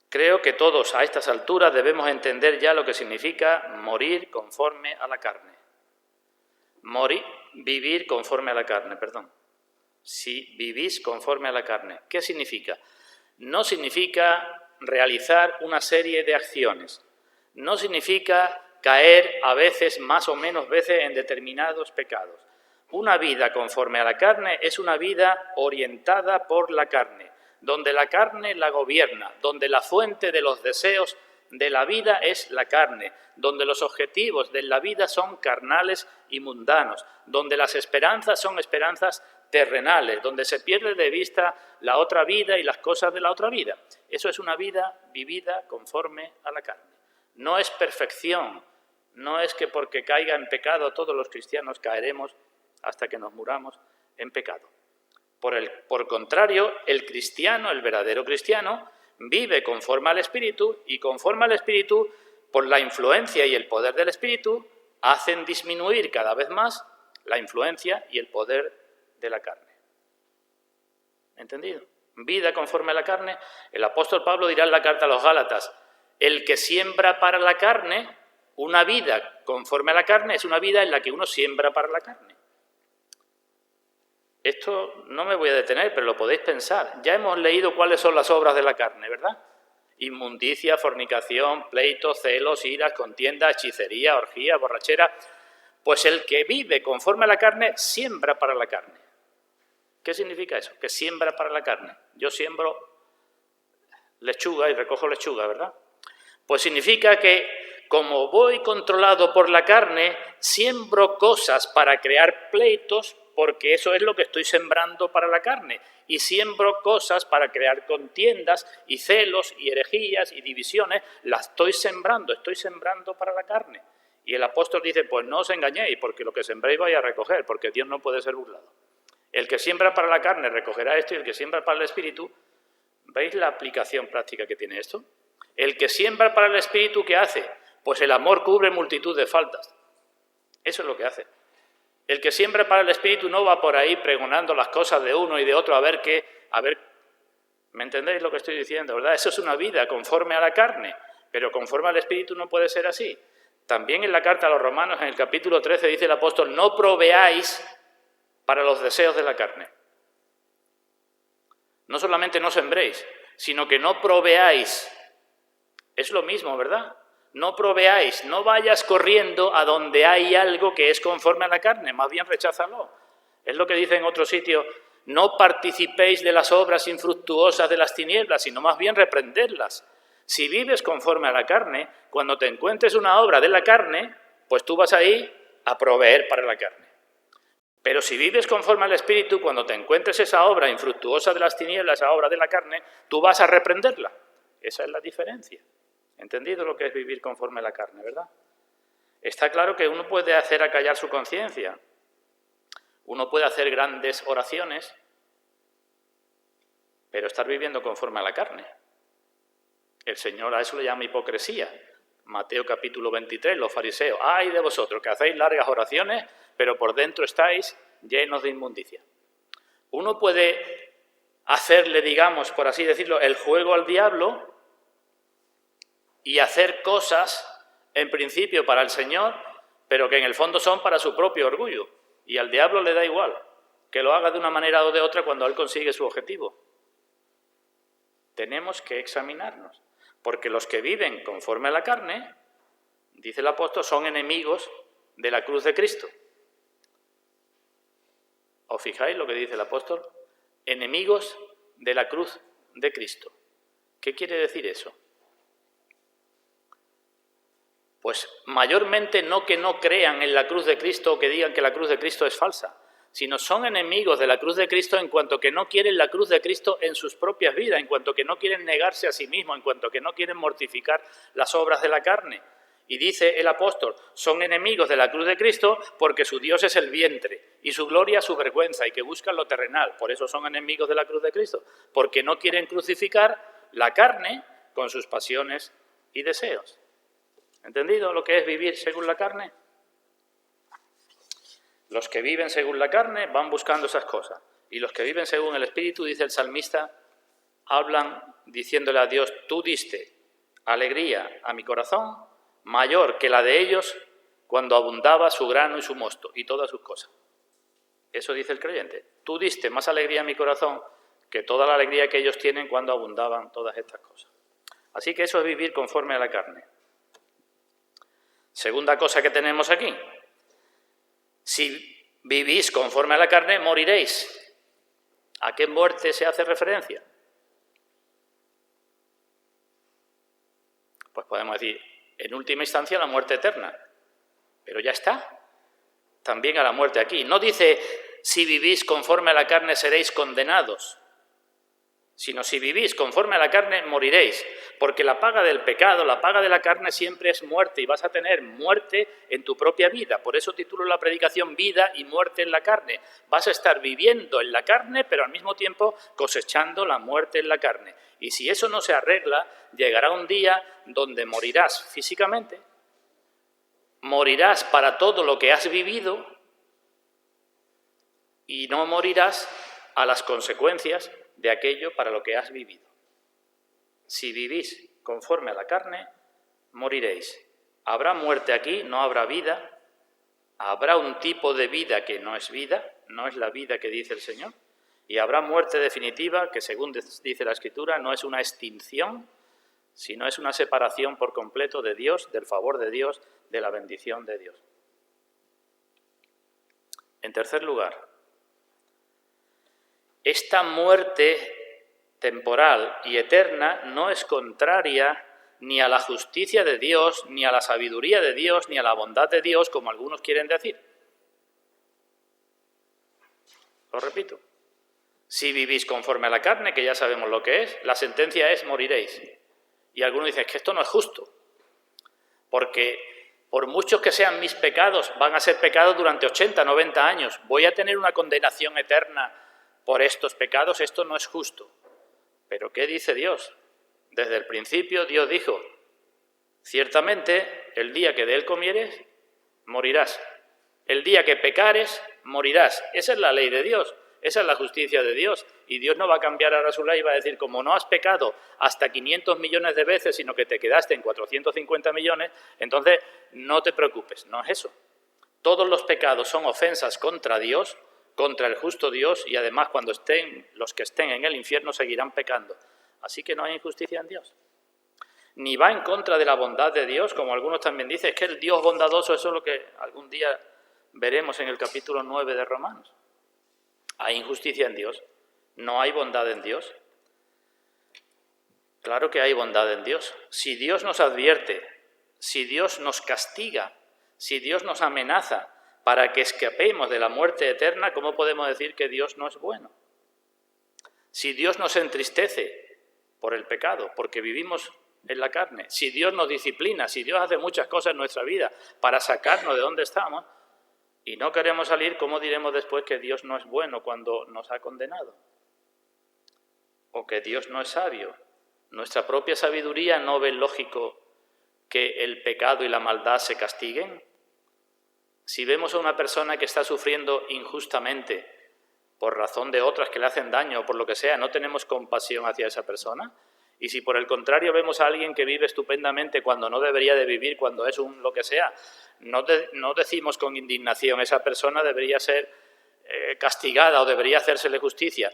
Creo que todos a estas alturas debemos entender ya lo que significa morir conforme a la carne. vivir conforme a la carne, perdón. Si vivís conforme a la carne. ¿Qué significa? No significa realizar una serie de acciones. No significa caer a veces, más o menos veces, en determinados pecados. Una vida conforme a la carne es una vida orientada por la carne, donde la carne la gobierna, donde la fuente de los deseos de la vida es la carne, donde los objetivos de la vida son carnales y mundanos, donde las esperanzas son esperanzas terrenales, donde se pierde de vista la otra vida y las cosas de la otra vida. Eso es una vida vivida conforme a la carne. No es perfección, no es que porque caiga en pecado todos los cristianos caeremos hasta que nos muramos en pecado. Por contrario, el cristiano, el verdadero cristiano, vive conforme al Espíritu y conforme al Espíritu, por la influencia y el poder del Espíritu, hacen disminuir cada vez más la influencia y el poder de la carne. ¿Entendido? Vida conforme a la carne. El apóstol Pablo dirá en la carta a los Gálatas, el que siembra para la carne, una vida conforme a la carne, es una vida en la que uno siembra para la carne. Esto no me voy a detener, pero lo podéis pensar. Ya hemos leído cuáles son las obras de la carne, ¿verdad? Inmundicia, fornicación, pleitos, celos, iras, contiendas, hechicería, orgía, borrachera. Pues el que vive conforme a la carne, siembra para la carne. ¿Qué significa eso? Que siembra para la carne. Yo siembro lechuga y recojo lechuga, ¿verdad? Pues significa que como voy controlado por la carne, siembro cosas para crear pleitos, porque eso es lo que estoy sembrando para la carne. Y siembro cosas para crear contiendas y celos y herejías y divisiones. Las estoy sembrando para la carne. Y el apóstol dice, pues no os engañéis, porque lo que sembréis vais a recoger, porque Dios no puede ser burlado. El que siembra para la carne recogerá esto y el que siembra para el Espíritu, ¿veis la aplicación práctica que tiene esto? El que siembra para el Espíritu, ¿qué hace? Pues el amor cubre multitud de faltas. Eso es lo que hace. El que siembra para el Espíritu no va por ahí pregonando las cosas de uno y de otro a ver, ¿me entendéis lo que estoy diciendo, verdad? Eso es una vida conforme a la carne, pero conforme al Espíritu no puede ser así. También en la carta a los Romanos, en el capítulo 13, dice el apóstol, no proveáis para los deseos de la carne. No solamente no sembréis, sino que no proveáis. Es lo mismo, ¿verdad? No proveáis, no vayas corriendo a donde hay algo que es conforme a la carne, más bien recházalo. Es lo que dice en otro sitio, no participéis de las obras infructuosas de las tinieblas, sino más bien reprenderlas. Si vives conforme a la carne, cuando te encuentres una obra de la carne, pues tú vas ahí a proveer para la carne. Pero si vives conforme al Espíritu, cuando te encuentres esa obra infructuosa de las tinieblas, esa obra de la carne, tú vas a reprenderla. Esa es la diferencia. ¿Entendido lo que es vivir conforme a la carne, verdad? Está claro que uno puede hacer acallar su conciencia. Uno puede hacer grandes oraciones, pero estar viviendo conforme a la carne. El Señor a eso le llama hipocresía. Mateo capítulo 23, los fariseos. ¡Ay de vosotros, que hacéis largas oraciones, pero por dentro estáis llenos de inmundicia! Uno puede hacerle, digamos, por así decirlo, el juego al diablo y hacer cosas, en principio, para el Señor, pero que en el fondo son para su propio orgullo. Y al diablo le da igual que lo haga de una manera o de otra cuando él consigue su objetivo. Tenemos que examinarnos, porque los que viven conforme a la carne, dice el apóstol, son enemigos de la cruz de Cristo. ¿Os fijáis lo que dice el apóstol? Enemigos de la cruz de Cristo. ¿Qué quiere decir eso? Pues mayormente no que no crean en la cruz de Cristo o que digan que la cruz de Cristo es falsa, sino son enemigos de la cruz de Cristo en cuanto que no quieren la cruz de Cristo en sus propias vidas, en cuanto que no quieren negarse a sí mismos, en cuanto que no quieren mortificar las obras de la carne. Y dice el apóstol, son enemigos de la cruz de Cristo porque su Dios es el vientre y su gloria su vergüenza y que buscan lo terrenal. Por eso son enemigos de la cruz de Cristo, porque no quieren crucificar la carne con sus pasiones y deseos. ¿Entendido lo que es vivir según la carne? Los que viven según la carne van buscando esas cosas. Y los que viven según el Espíritu, dice el salmista, hablan diciéndole a Dios, tú diste alegría a mi corazón, mayor que la de ellos cuando abundaba su grano y su mosto y todas sus cosas. Eso dice el creyente. Tú diste más alegría a mi corazón que toda la alegría que ellos tienen cuando abundaban todas estas cosas. Así que eso es vivir conforme a la carne. Segunda cosa que tenemos aquí. Si vivís conforme a la carne, moriréis. ¿A qué muerte se hace referencia? Pues podemos decir, en última instancia, la muerte eterna. Pero ya está. También a la muerte aquí. No dice, si vivís conforme a la carne seréis condenados, sino si vivís conforme a la carne moriréis, porque la paga del pecado, la paga de la carne siempre es muerte y vas a tener muerte en tu propia vida. Por eso titulo la predicación Vida y muerte en la carne. Vas a estar viviendo en la carne, pero al mismo tiempo cosechando la muerte en la carne. Y si eso no se arregla, llegará un día donde morirás físicamente, morirás para todo lo que has vivido y no morirás a las consecuencias de aquello para lo que has vivido. Si vivís conforme a la carne, moriréis. Habrá muerte aquí, no habrá vida. Habrá un tipo de vida que no es vida, no es la vida que dice el Señor. Y habrá muerte definitiva que, según dice la Escritura, no es una extinción, sino es una separación por completo de Dios, del favor de Dios, de la bendición de Dios. En tercer lugar, esta muerte temporal y eterna no es contraria ni a la justicia de Dios, ni a la sabiduría de Dios, ni a la bondad de Dios, como algunos quieren decir. Lo repito. Si vivís conforme a la carne, que ya sabemos lo que es, la sentencia es moriréis. Y algunos dicen que esto no es justo, porque por muchos que sean mis pecados, van a ser pecados durante 80, 90 años. Voy a tener una condenación eterna por estos pecados, esto no es justo. ¿Pero qué dice Dios? Desde el principio Dios dijo, ciertamente el día que de él comieres, morirás. El día que pecares, morirás. Esa es la ley de Dios, esa es la justicia de Dios. Y Dios no va a cambiar ahora su ley y va a decir, como no has pecado hasta 500 millones de veces, sino que te quedaste en 450 millones, entonces no te preocupes. No es eso. Todos los pecados son ofensas contra Dios, contra el justo Dios, y además cuando estén los que estén en el infierno seguirán pecando. Así que no hay injusticia en Dios. Ni va en contra de la bondad de Dios, como algunos también dicen, es que el Dios bondadoso, eso es lo que algún día veremos en el capítulo 9 de Romanos. ¿Hay injusticia en Dios? ¿No hay bondad en Dios? Claro que hay bondad en Dios. Si Dios nos advierte, si Dios nos castiga, si Dios nos amenaza para que escapemos de la muerte eterna, ¿cómo podemos decir que Dios no es bueno? Si Dios nos entristece por el pecado, porque vivimos en la carne, si Dios nos disciplina, si Dios hace muchas cosas en nuestra vida para sacarnos de donde estamos y no queremos salir, ¿cómo diremos después que Dios no es bueno cuando nos ha condenado? O que Dios no es sabio. ¿Nuestra propia sabiduría no ve lógico que el pecado y la maldad se castiguen? Si vemos a una persona que está sufriendo injustamente por razón de otras que le hacen daño o por lo que sea, ¿no tenemos compasión hacia esa persona? Y si por el contrario vemos a alguien que vive estupendamente cuando no debería de vivir, cuando es un lo que sea, no decimos con indignación, esa persona debería ser castigada o debería hacérsele justicia.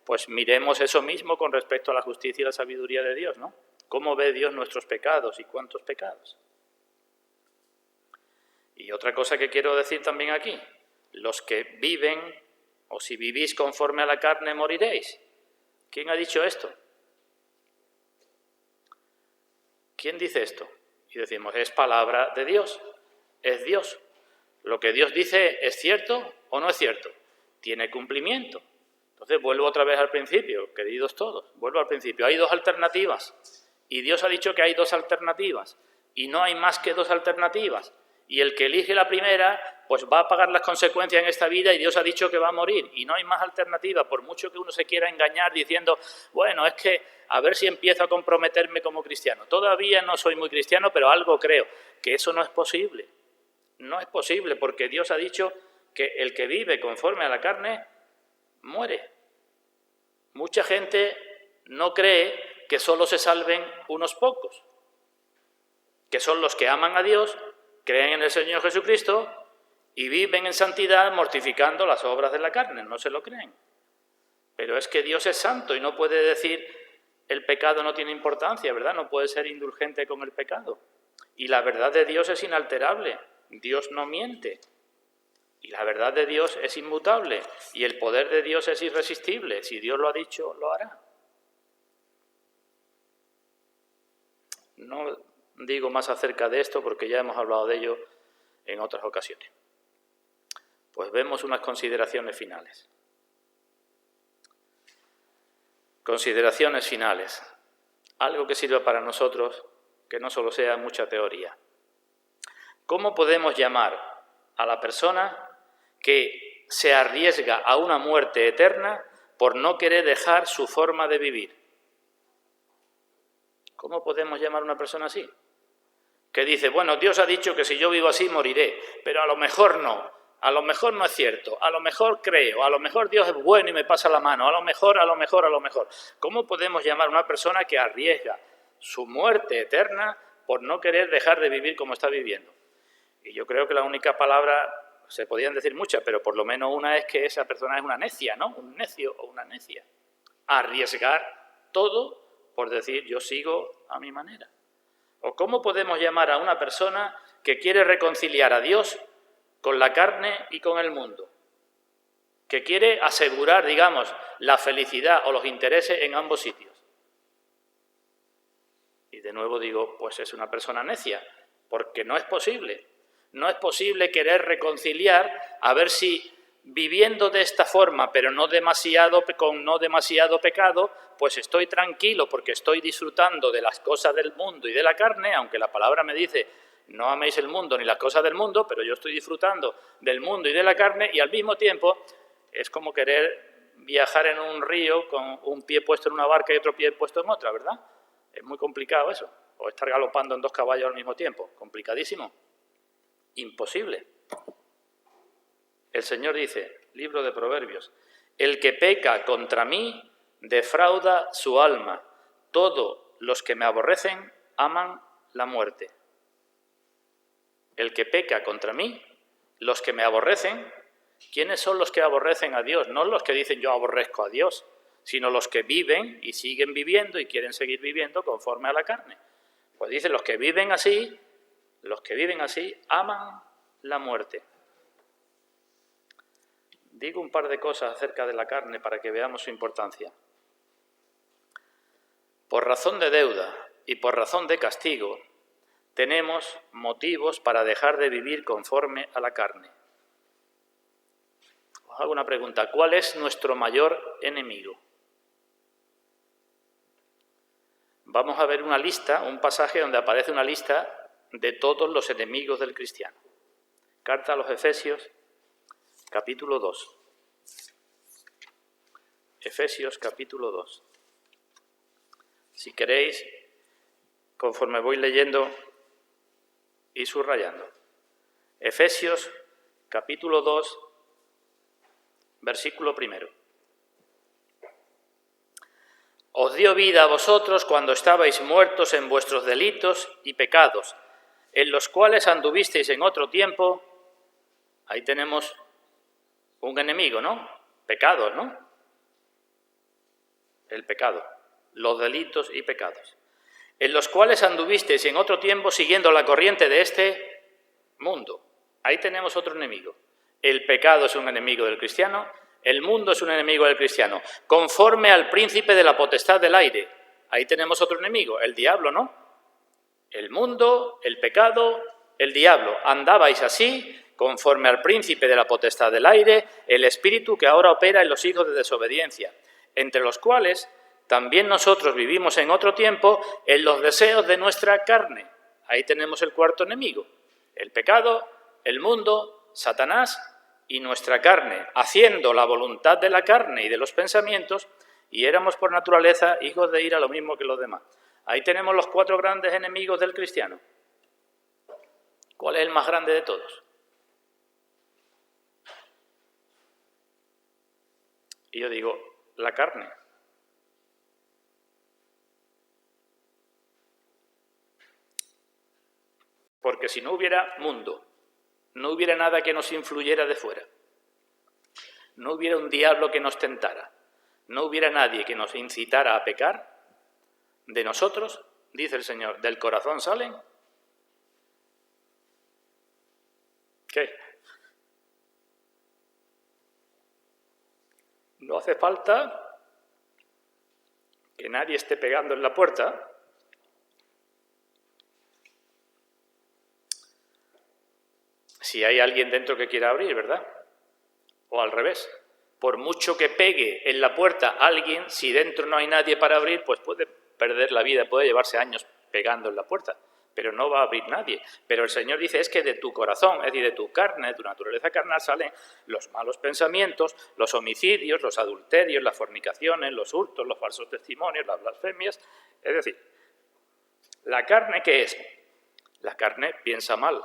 Pues miremos eso mismo con respecto a la justicia y la sabiduría de Dios, ¿no? ¿Cómo ve Dios nuestros pecados y cuántos pecados? Y otra cosa que quiero decir también aquí, los que viven, o si vivís conforme a la carne, moriréis. ¿Quién ha dicho esto? ¿Quién dice esto? Y decimos, es palabra de Dios, es Dios. Lo que Dios dice, ¿es cierto o no es cierto? Tiene cumplimiento. Entonces vuelvo otra vez al principio, queridos todos, vuelvo al principio. Hay dos alternativas, y Dios ha dicho que hay dos alternativas, y no hay más que dos alternativas. Y el que elige la primera, pues va a pagar las consecuencias en esta vida y Dios ha dicho que va a morir. Y no hay más alternativa, por mucho que uno se quiera engañar diciendo, bueno, es que a ver si empiezo a comprometerme como cristiano. Todavía no soy muy cristiano, pero algo creo. Que eso no es posible. No es posible porque Dios ha dicho que el que vive conforme a la carne, muere. Mucha gente no cree que solo se salven unos pocos, que son los que aman a Dios creen en el Señor Jesucristo y viven en santidad mortificando las obras de la carne, no se lo creen. Pero es que Dios es santo y no puede decir el pecado no tiene importancia, ¿verdad? No puede ser indulgente con el pecado. Y la verdad de Dios es inalterable, Dios no miente. Y la verdad de Dios es inmutable y el poder de Dios es irresistible. Si Dios lo ha dicho, lo hará. No digo más acerca de esto porque ya hemos hablado de ello en otras ocasiones. Pues vemos unas consideraciones finales. Consideraciones finales. Algo que sirva para nosotros, que no solo sea mucha teoría. ¿Cómo podemos llamar a la persona que se arriesga a una muerte eterna por no querer dejar su forma de vivir? ¿Cómo podemos llamar a una persona así? Que dice, bueno, Dios ha dicho que si yo vivo así moriré, pero a lo mejor no es cierto, a lo mejor creo, a lo mejor Dios es bueno y me pasa la mano, a lo mejor. ¿Cómo podemos llamar a una persona que arriesga su muerte eterna por no querer dejar de vivir como está viviendo? Y yo creo que la única palabra, se podían decir muchas, pero por lo menos una es que esa persona es una necia, ¿no? Un necio o una necia. Arriesgar todo por decir yo sigo a mi manera. ¿O cómo podemos llamar a una persona que quiere reconciliar a Dios con la carne y con el mundo? Que quiere asegurar, digamos, la felicidad o los intereses en ambos sitios. Y de nuevo digo, pues es una persona necia, porque no es posible. No es posible querer reconciliar a ver si viviendo de esta forma, pero con no demasiado pecado, pues estoy tranquilo porque estoy disfrutando de las cosas del mundo y de la carne, aunque la palabra me dice no améis el mundo ni las cosas del mundo, pero yo estoy disfrutando del mundo y de la carne y al mismo tiempo es como querer viajar en un río con un pie puesto en una barca y otro pie puesto en otra, ¿verdad? Es muy complicado eso. O estar galopando en 2 caballos al mismo tiempo. Complicadísimo. Imposible. El Señor dice, libro de Proverbios, el que peca contra mí defrauda su alma. Todos los que me aborrecen aman la muerte. El que peca contra mí, los que me aborrecen, ¿quiénes son los que aborrecen a Dios? No los que dicen yo aborrezco a Dios, sino los que viven y siguen viviendo y quieren seguir viviendo conforme a la carne. Pues dice, los que viven así aman la muerte. Digo un par de cosas acerca de la carne para que veamos su importancia. Por razón de deuda y por razón de castigo, tenemos motivos para dejar de vivir conforme a la carne. Os hago una pregunta, ¿cuál es nuestro mayor enemigo? Vamos a ver una lista, un pasaje donde aparece una lista de todos los enemigos del cristiano. Carta a los Efesios, capítulo 2. Efesios, capítulo 2. Si queréis, conforme voy leyendo y subrayando. Efesios, capítulo 2, versículo 1. Os dio vida a vosotros cuando estabais muertos en vuestros delitos y pecados, en los cuales anduvisteis en otro tiempo. Ahí tenemos un enemigo, ¿no? Pecado, ¿no? El pecado, los delitos y pecados. En los cuales anduvisteis en otro tiempo siguiendo la corriente de este mundo. Ahí tenemos otro enemigo. El pecado es un enemigo del cristiano. El mundo es un enemigo del cristiano, conforme al príncipe de la potestad del aire. Ahí tenemos otro enemigo, el diablo, ¿no? El mundo, el pecado, el diablo. Andabais así, conforme al príncipe de la potestad del aire, el espíritu que ahora opera en los hijos de desobediencia, entre los cuales también nosotros vivimos en otro tiempo en los deseos de nuestra carne. Ahí tenemos el cuarto enemigo, el pecado, el mundo, Satanás y nuestra carne, haciendo la voluntad de la carne y de los pensamientos, y éramos por naturaleza hijos de ira, lo mismo que los demás. Ahí tenemos los 4 grandes enemigos del cristiano. ¿Cuál es el más grande de todos? Y yo digo, la carne. Porque si no hubiera mundo, no hubiera nada que nos influyera de fuera, no hubiera un diablo que nos tentara, no hubiera nadie que nos incitara a pecar, de nosotros, dice el Señor, del corazón salen. ¿Qué? No hace falta que nadie esté pegando en la puerta. Si hay alguien dentro que quiera abrir, ¿verdad? O al revés. Por mucho que pegue en la puerta alguien, si dentro no hay nadie para abrir, pues puede perder la vida, puede llevarse años pegando en la puerta, pero no va a abrir nadie. Pero el Señor dice, es que de tu corazón, es decir, de tu carne, de tu naturaleza carnal, salen los malos pensamientos, los homicidios, los adulterios, las fornicaciones, los hurtos, los falsos testimonios, las blasfemias. Es decir, ¿la carne qué es? La carne piensa mal,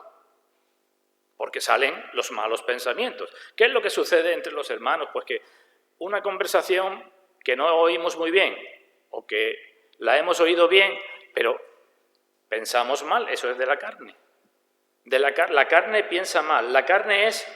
porque salen los malos pensamientos. ¿Qué es lo que sucede entre los hermanos? Pues que una conversación que no oímos muy bien, o que la hemos oído bien, pero pensamos mal, eso es de la carne. La carne piensa mal, la carne es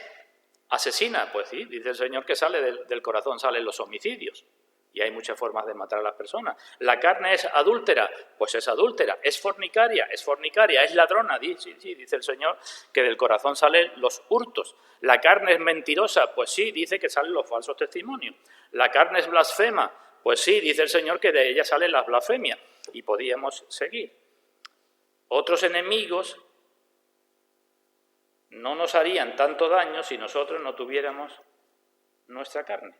asesina, pues sí, dice el Señor que sale del corazón, salen los homicidios. Y hay muchas formas de matar a las personas. La carne es adúltera, pues es adúltera. Es fornicaria, es ladrona. Sí, dice el Señor que del corazón salen los hurtos. La carne es mentirosa, pues sí, dice que salen los falsos testimonios. La carne es blasfema, pues sí, dice el Señor que de ella salen las blasfemias. Y podíamos seguir. Otros enemigos no nos harían tanto daño si nosotros no tuviéramos nuestra carne.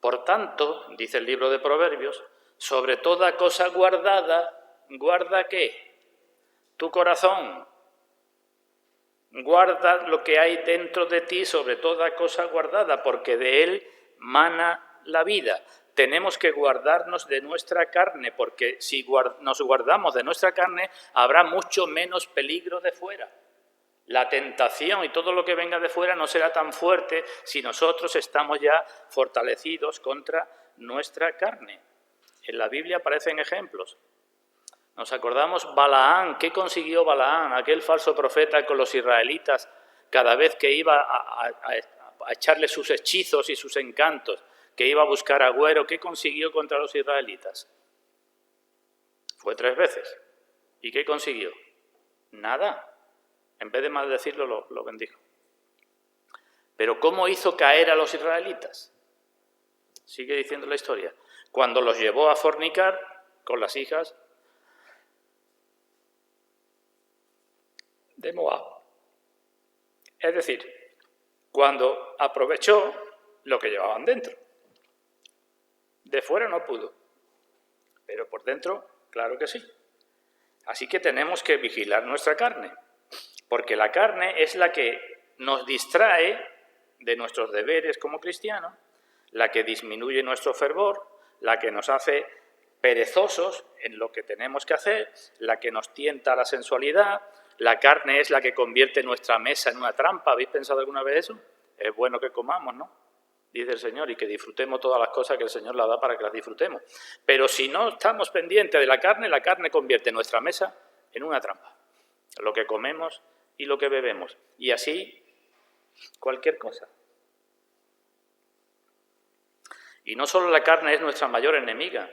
Por tanto, dice el libro de Proverbios, sobre toda cosa guardada, ¿guarda qué? Tu corazón. Guarda lo que hay dentro de ti sobre toda cosa guardada, porque de él mana la vida. Tenemos que guardarnos de nuestra carne, porque si nos guardamos de nuestra carne, habrá mucho menos peligro de fuera. La tentación y todo lo que venga de fuera no será tan fuerte si nosotros estamos ya fortalecidos contra nuestra carne. En la Biblia aparecen ejemplos. Nos acordamos Balaán. ¿Qué consiguió Balaán, aquel falso profeta con los israelitas, cada vez que iba a echarle sus hechizos y sus encantos, que iba a buscar agüero? ¿Qué consiguió contra los israelitas? Fue 3 veces. ¿Y qué consiguió? Nada. En vez de maldecirlo, lo bendijo. Pero ¿cómo hizo caer a los israelitas? Sigue diciendo la historia. Cuando los llevó a fornicar con las hijas de Moab. Es decir, cuando aprovechó lo que llevaban dentro. De fuera no pudo, pero por dentro, claro que sí. Así que tenemos que vigilar nuestra carne. Porque la carne es la que nos distrae de nuestros deberes como cristianos, la que disminuye nuestro fervor, la que nos hace perezosos en lo que tenemos que hacer, la que nos tienta a la sensualidad. La carne es la que convierte nuestra mesa en una trampa. ¿Habéis pensado alguna vez eso? Es bueno que comamos, ¿no? Dice el Señor, y que disfrutemos todas las cosas que el Señor las da para que las disfrutemos. Pero si no estamos pendientes de la carne convierte nuestra mesa en una trampa. Lo que comemos y lo que bebemos. Y así, cualquier cosa. Y no solo la carne es nuestra mayor enemiga,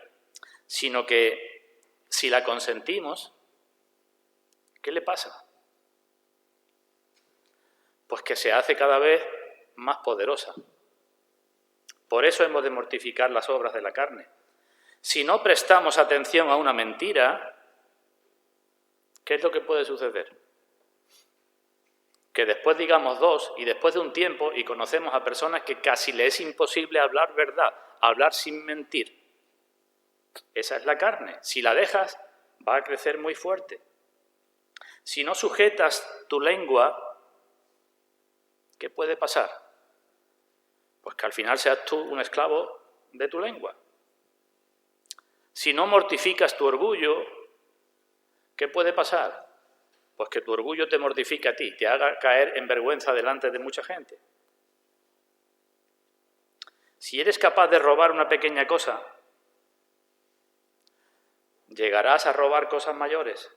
sino que si la consentimos, ¿qué le pasa? Pues que se hace cada vez más poderosa. Por eso hemos de mortificar las obras de la carne. Si no prestamos atención a una mentira, ¿qué es lo que puede suceder? Que después digamos 2 y después de un tiempo y conocemos a personas que casi le es imposible hablar verdad, hablar sin mentir. Esa es la carne. Si la dejas, va a crecer muy fuerte. Si no sujetas tu lengua, ¿qué puede pasar? Pues que al final seas tú un esclavo de tu lengua. Si no mortificas tu orgullo, ¿qué puede pasar? Pues que tu orgullo te mortifique a ti, te haga caer en vergüenza delante de mucha gente. Si eres capaz de robar una pequeña cosa, llegarás a robar cosas mayores.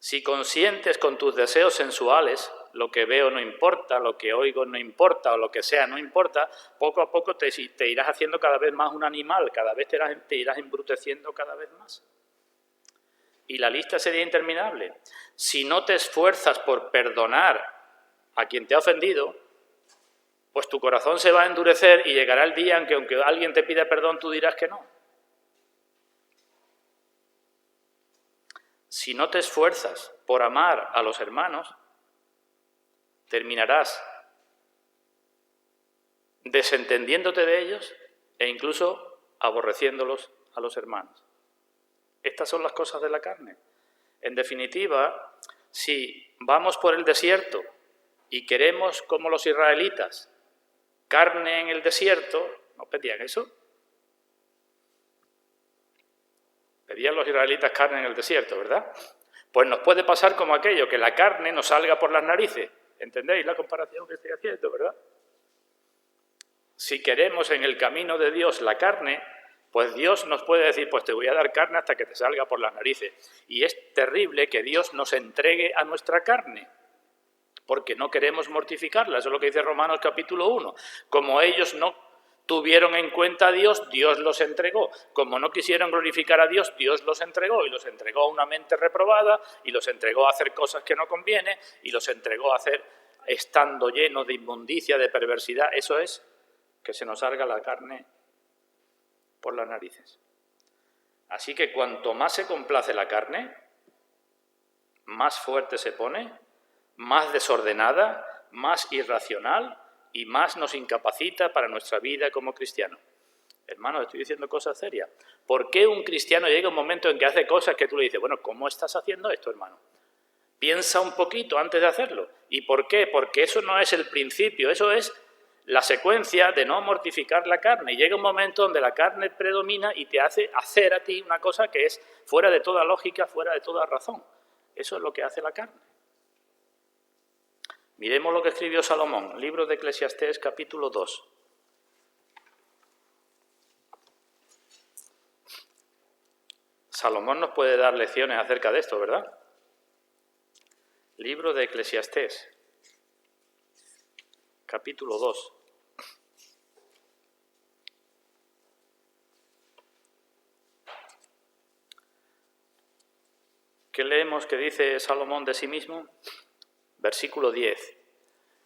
Si consientes con tus deseos sensuales, lo que veo no importa, lo que oigo no importa, o lo que sea no importa, poco a poco te irás haciendo cada vez más un animal, cada vez te irás embruteciendo cada vez más. Y la lista sería interminable. Si no te esfuerzas por perdonar a quien te ha ofendido, pues tu corazón se va a endurecer y llegará el día en que aunque alguien te pida perdón, tú dirás que no. Si no te esfuerzas por amar a los hermanos, terminarás desentendiéndote de ellos e incluso aborreciéndolos a los hermanos. Estas son las cosas de la carne. En definitiva, si vamos por el desierto y queremos, como los israelitas, carne en el desierto, ¿no pedían eso? Pedían los israelitas carne en el desierto, ¿verdad? Pues nos puede pasar como aquello, que la carne nos salga por las narices. ¿Entendéis la comparación que estoy haciendo, verdad? Si queremos en el camino de Dios la carne, pues Dios nos puede decir, pues te voy a dar carne hasta que te salga por las narices. Y es terrible que Dios nos entregue a nuestra carne, porque no queremos mortificarla. Eso es lo que dice Romanos capítulo 1. Como ellos no tuvieron en cuenta a Dios, Dios los entregó. Como no quisieron glorificar a Dios, Dios los entregó. Y los entregó a una mente reprobada, y los entregó a hacer cosas que no conviene, y los entregó a hacer estando llenos de inmundicia, de perversidad. Eso es que se nos salga la carne por las narices. Así que cuanto más se complace la carne, más fuerte se pone, más desordenada, más irracional y más nos incapacita para nuestra vida como cristianos. Hermano, estoy diciendo cosas serias. ¿Por qué un cristiano llega un momento en que hace cosas que tú le dices, bueno, ¿cómo estás haciendo esto, hermano? Piensa un poquito antes de hacerlo. ¿Y por qué? Porque eso no es el principio, eso es la secuencia de no mortificar la carne. Y llega un momento donde la carne predomina y te hace hacer a ti una cosa que es fuera de toda lógica, fuera de toda razón. Eso es lo que hace la carne. Miremos lo que escribió Salomón, libro de Eclesiastés, capítulo 2. Salomón nos puede dar lecciones acerca de esto, ¿verdad? Libro de Eclesiastés, capítulo 2. ¿Qué leemos que dice Salomón de sí mismo? Versículo 10.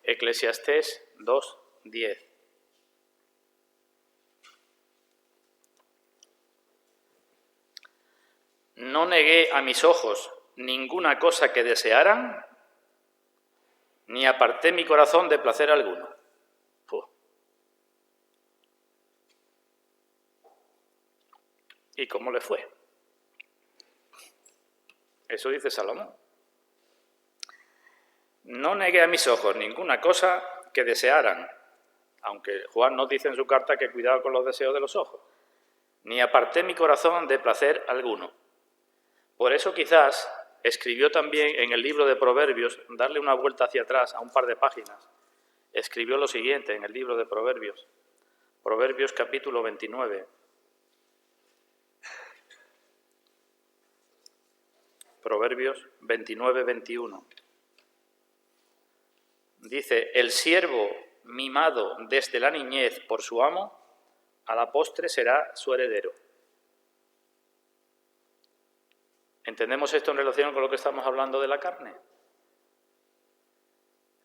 Eclesiastés 2, 10. No negué a mis ojos ninguna cosa que desearan, ni aparté mi corazón de placer alguno. ¿Y cómo le fue? Eso dice Salomón. No negué a mis ojos ninguna cosa que desearan, aunque Juan nos dice en su carta que cuidado con los deseos de los ojos, ni aparté mi corazón de placer alguno. Por eso quizás escribió también en el libro de Proverbios, darle una vuelta hacia atrás a un par de páginas, escribió lo siguiente en el libro de Proverbios, Proverbios capítulo 29. Proverbios 29, 21. Dice, el siervo mimado desde la niñez por su amo, a la postre será su heredero. ¿Entendemos esto en relación con lo que estamos hablando de la carne?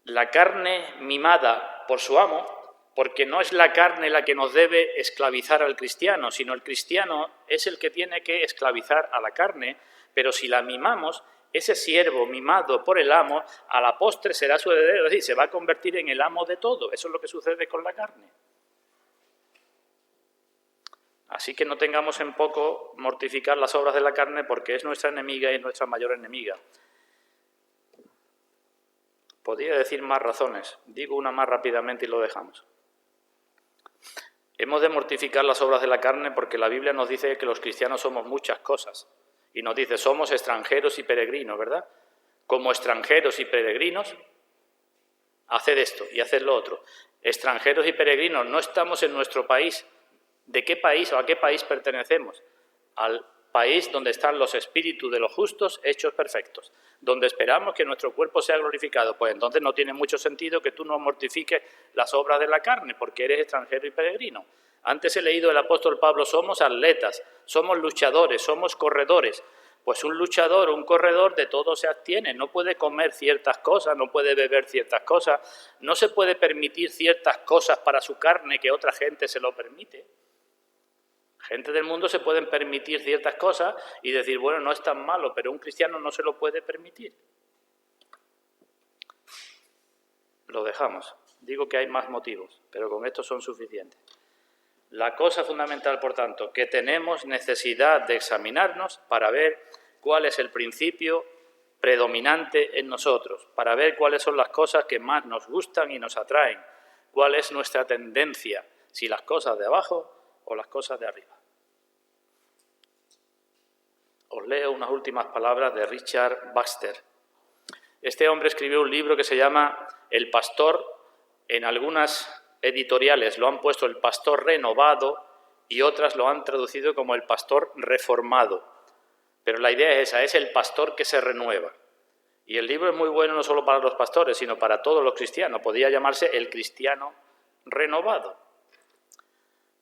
La carne mimada por su amo, porque no es la carne la que nos debe esclavizar al cristiano, sino el cristiano es el que tiene que esclavizar a la carne, pero si la mimamos, ese siervo mimado por el amo, a la postre será su heredero, es decir, se va a convertir en el amo de todo. Eso es lo que sucede con la carne. Así que no tengamos en poco mortificar las obras de la carne porque es nuestra enemiga y es nuestra mayor enemiga. Podría decir más razones, digo una más rápidamente y lo dejamos. Hemos de mortificar las obras de la carne porque la Biblia nos dice que los cristianos somos muchas cosas. Y nos dice, somos extranjeros y peregrinos, ¿verdad? Como extranjeros y peregrinos, haced esto y haced lo otro. Extranjeros y peregrinos, no estamos en nuestro país. ¿De qué país o a qué país pertenecemos? Al país donde están los espíritus de los justos hechos perfectos, donde esperamos que nuestro cuerpo sea glorificado. Pues entonces no tiene mucho sentido que tú no mortifiques las obras de la carne, porque eres extranjero y peregrino. Antes he leído el apóstol Pablo, somos atletas, somos luchadores, somos corredores. Pues un luchador, un corredor, de todo se abstiene, no puede comer ciertas cosas, no puede beber ciertas cosas, no se puede permitir ciertas cosas para su carne que otra gente se lo permite. Gente del mundo se pueden permitir ciertas cosas y decir, bueno, no es tan malo, pero un cristiano no se lo puede permitir. Lo dejamos. Digo que hay más motivos, pero con estos son suficientes. La cosa fundamental, por tanto, que tenemos necesidad de examinarnos para ver cuál es el principio predominante en nosotros, para ver cuáles son las cosas que más nos gustan y nos atraen, cuál es nuestra tendencia, si las cosas de abajo o las cosas de arriba. Os leo unas últimas palabras de Richard Baxter. Este hombre escribió un libro que se llama El pastor. En algunas editoriales lo han puesto el pastor renovado y otras lo han traducido como el pastor reformado. Pero la idea es esa, es el pastor que se renueva. Y el libro es muy bueno no solo para los pastores, sino para todos los cristianos. Podría llamarse el cristiano renovado.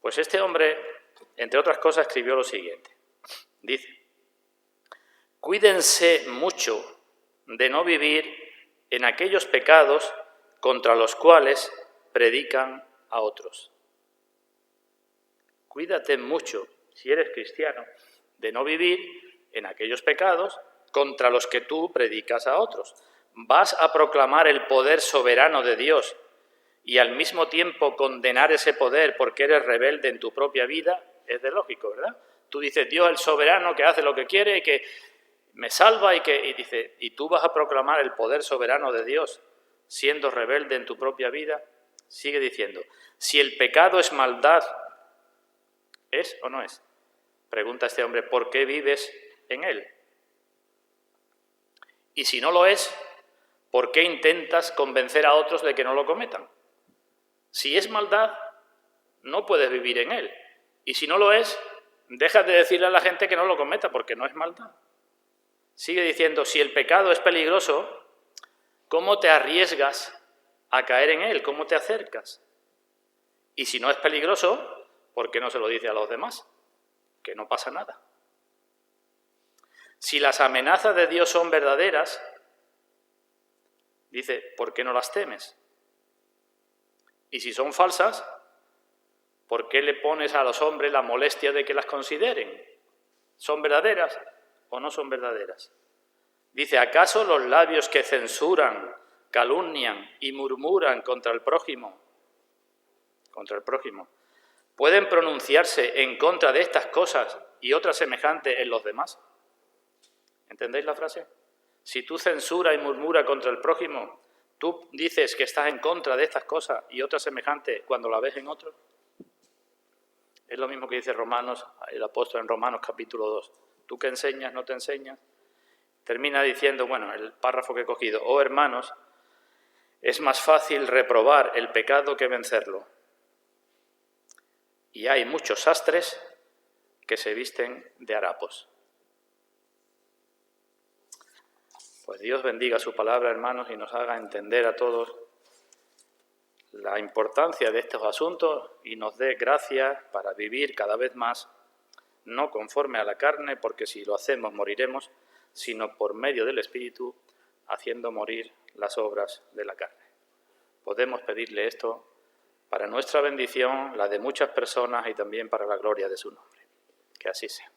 Pues este hombre, entre otras cosas, escribió lo siguiente. Dice, cuídense mucho de no vivir en aquellos pecados contra los cuales predican a otros. Cuídate mucho, si eres cristiano, de no vivir en aquellos pecados contra los que tú predicas a otros. Vas a proclamar el poder soberano de Dios y al mismo tiempo condenar ese poder porque eres rebelde en tu propia vida, es de lógico, ¿verdad? Tú dices, Dios es el soberano que hace lo que quiere y que me salva y tú vas a proclamar el poder soberano de Dios siendo rebelde en tu propia vida. Sigue diciendo, si el pecado es maldad, ¿es o no es? Pregunta este hombre, ¿por qué vives en él? Y si no lo es, ¿por qué intentas convencer a otros de que no lo cometan? Si es maldad, no puedes vivir en él. Y si no lo es, deja de decirle a la gente que no lo cometa, porque no es maldad. Sigue diciendo, si el pecado es peligroso, ¿cómo te arriesgas a caer en él? ¿Cómo te acercas? Y si no es peligroso, ¿por qué no se lo dice a los demás? Que no pasa nada. Si las amenazas de Dios son verdaderas, dice, ¿por qué no las temes? Y si son falsas, ¿por qué le pones a los hombres la molestia de que las consideren? ¿Son verdaderas o no son verdaderas? Dice, ¿acaso los labios que censuran, calumnian y murmuran contra el prójimo, pueden pronunciarse en contra de estas cosas y otras semejantes en los demás? ¿Entendéis la frase? Si tú censuras y murmuras contra el prójimo, ¿tú dices que estás en contra de estas cosas y otras semejantes cuando la ves en otros? Es lo mismo que dice Romanos, el apóstol en Romanos capítulo 2. ¿Tú qué enseñas, no te enseñas? Termina diciendo, bueno, el párrafo que he cogido, oh hermanos, es más fácil reprobar el pecado que vencerlo. Y hay muchos sastres que se visten de harapos. Pues Dios bendiga su palabra, hermanos, y nos haga entender a todos la importancia de estos asuntos y nos dé gracia para vivir cada vez más, no conforme a la carne, porque si lo hacemos moriremos, sino por medio del Espíritu, haciendo morir las obras de la carne. Podemos pedirle esto para nuestra bendición, la de muchas personas y también para la gloria de su nombre. Que así sea.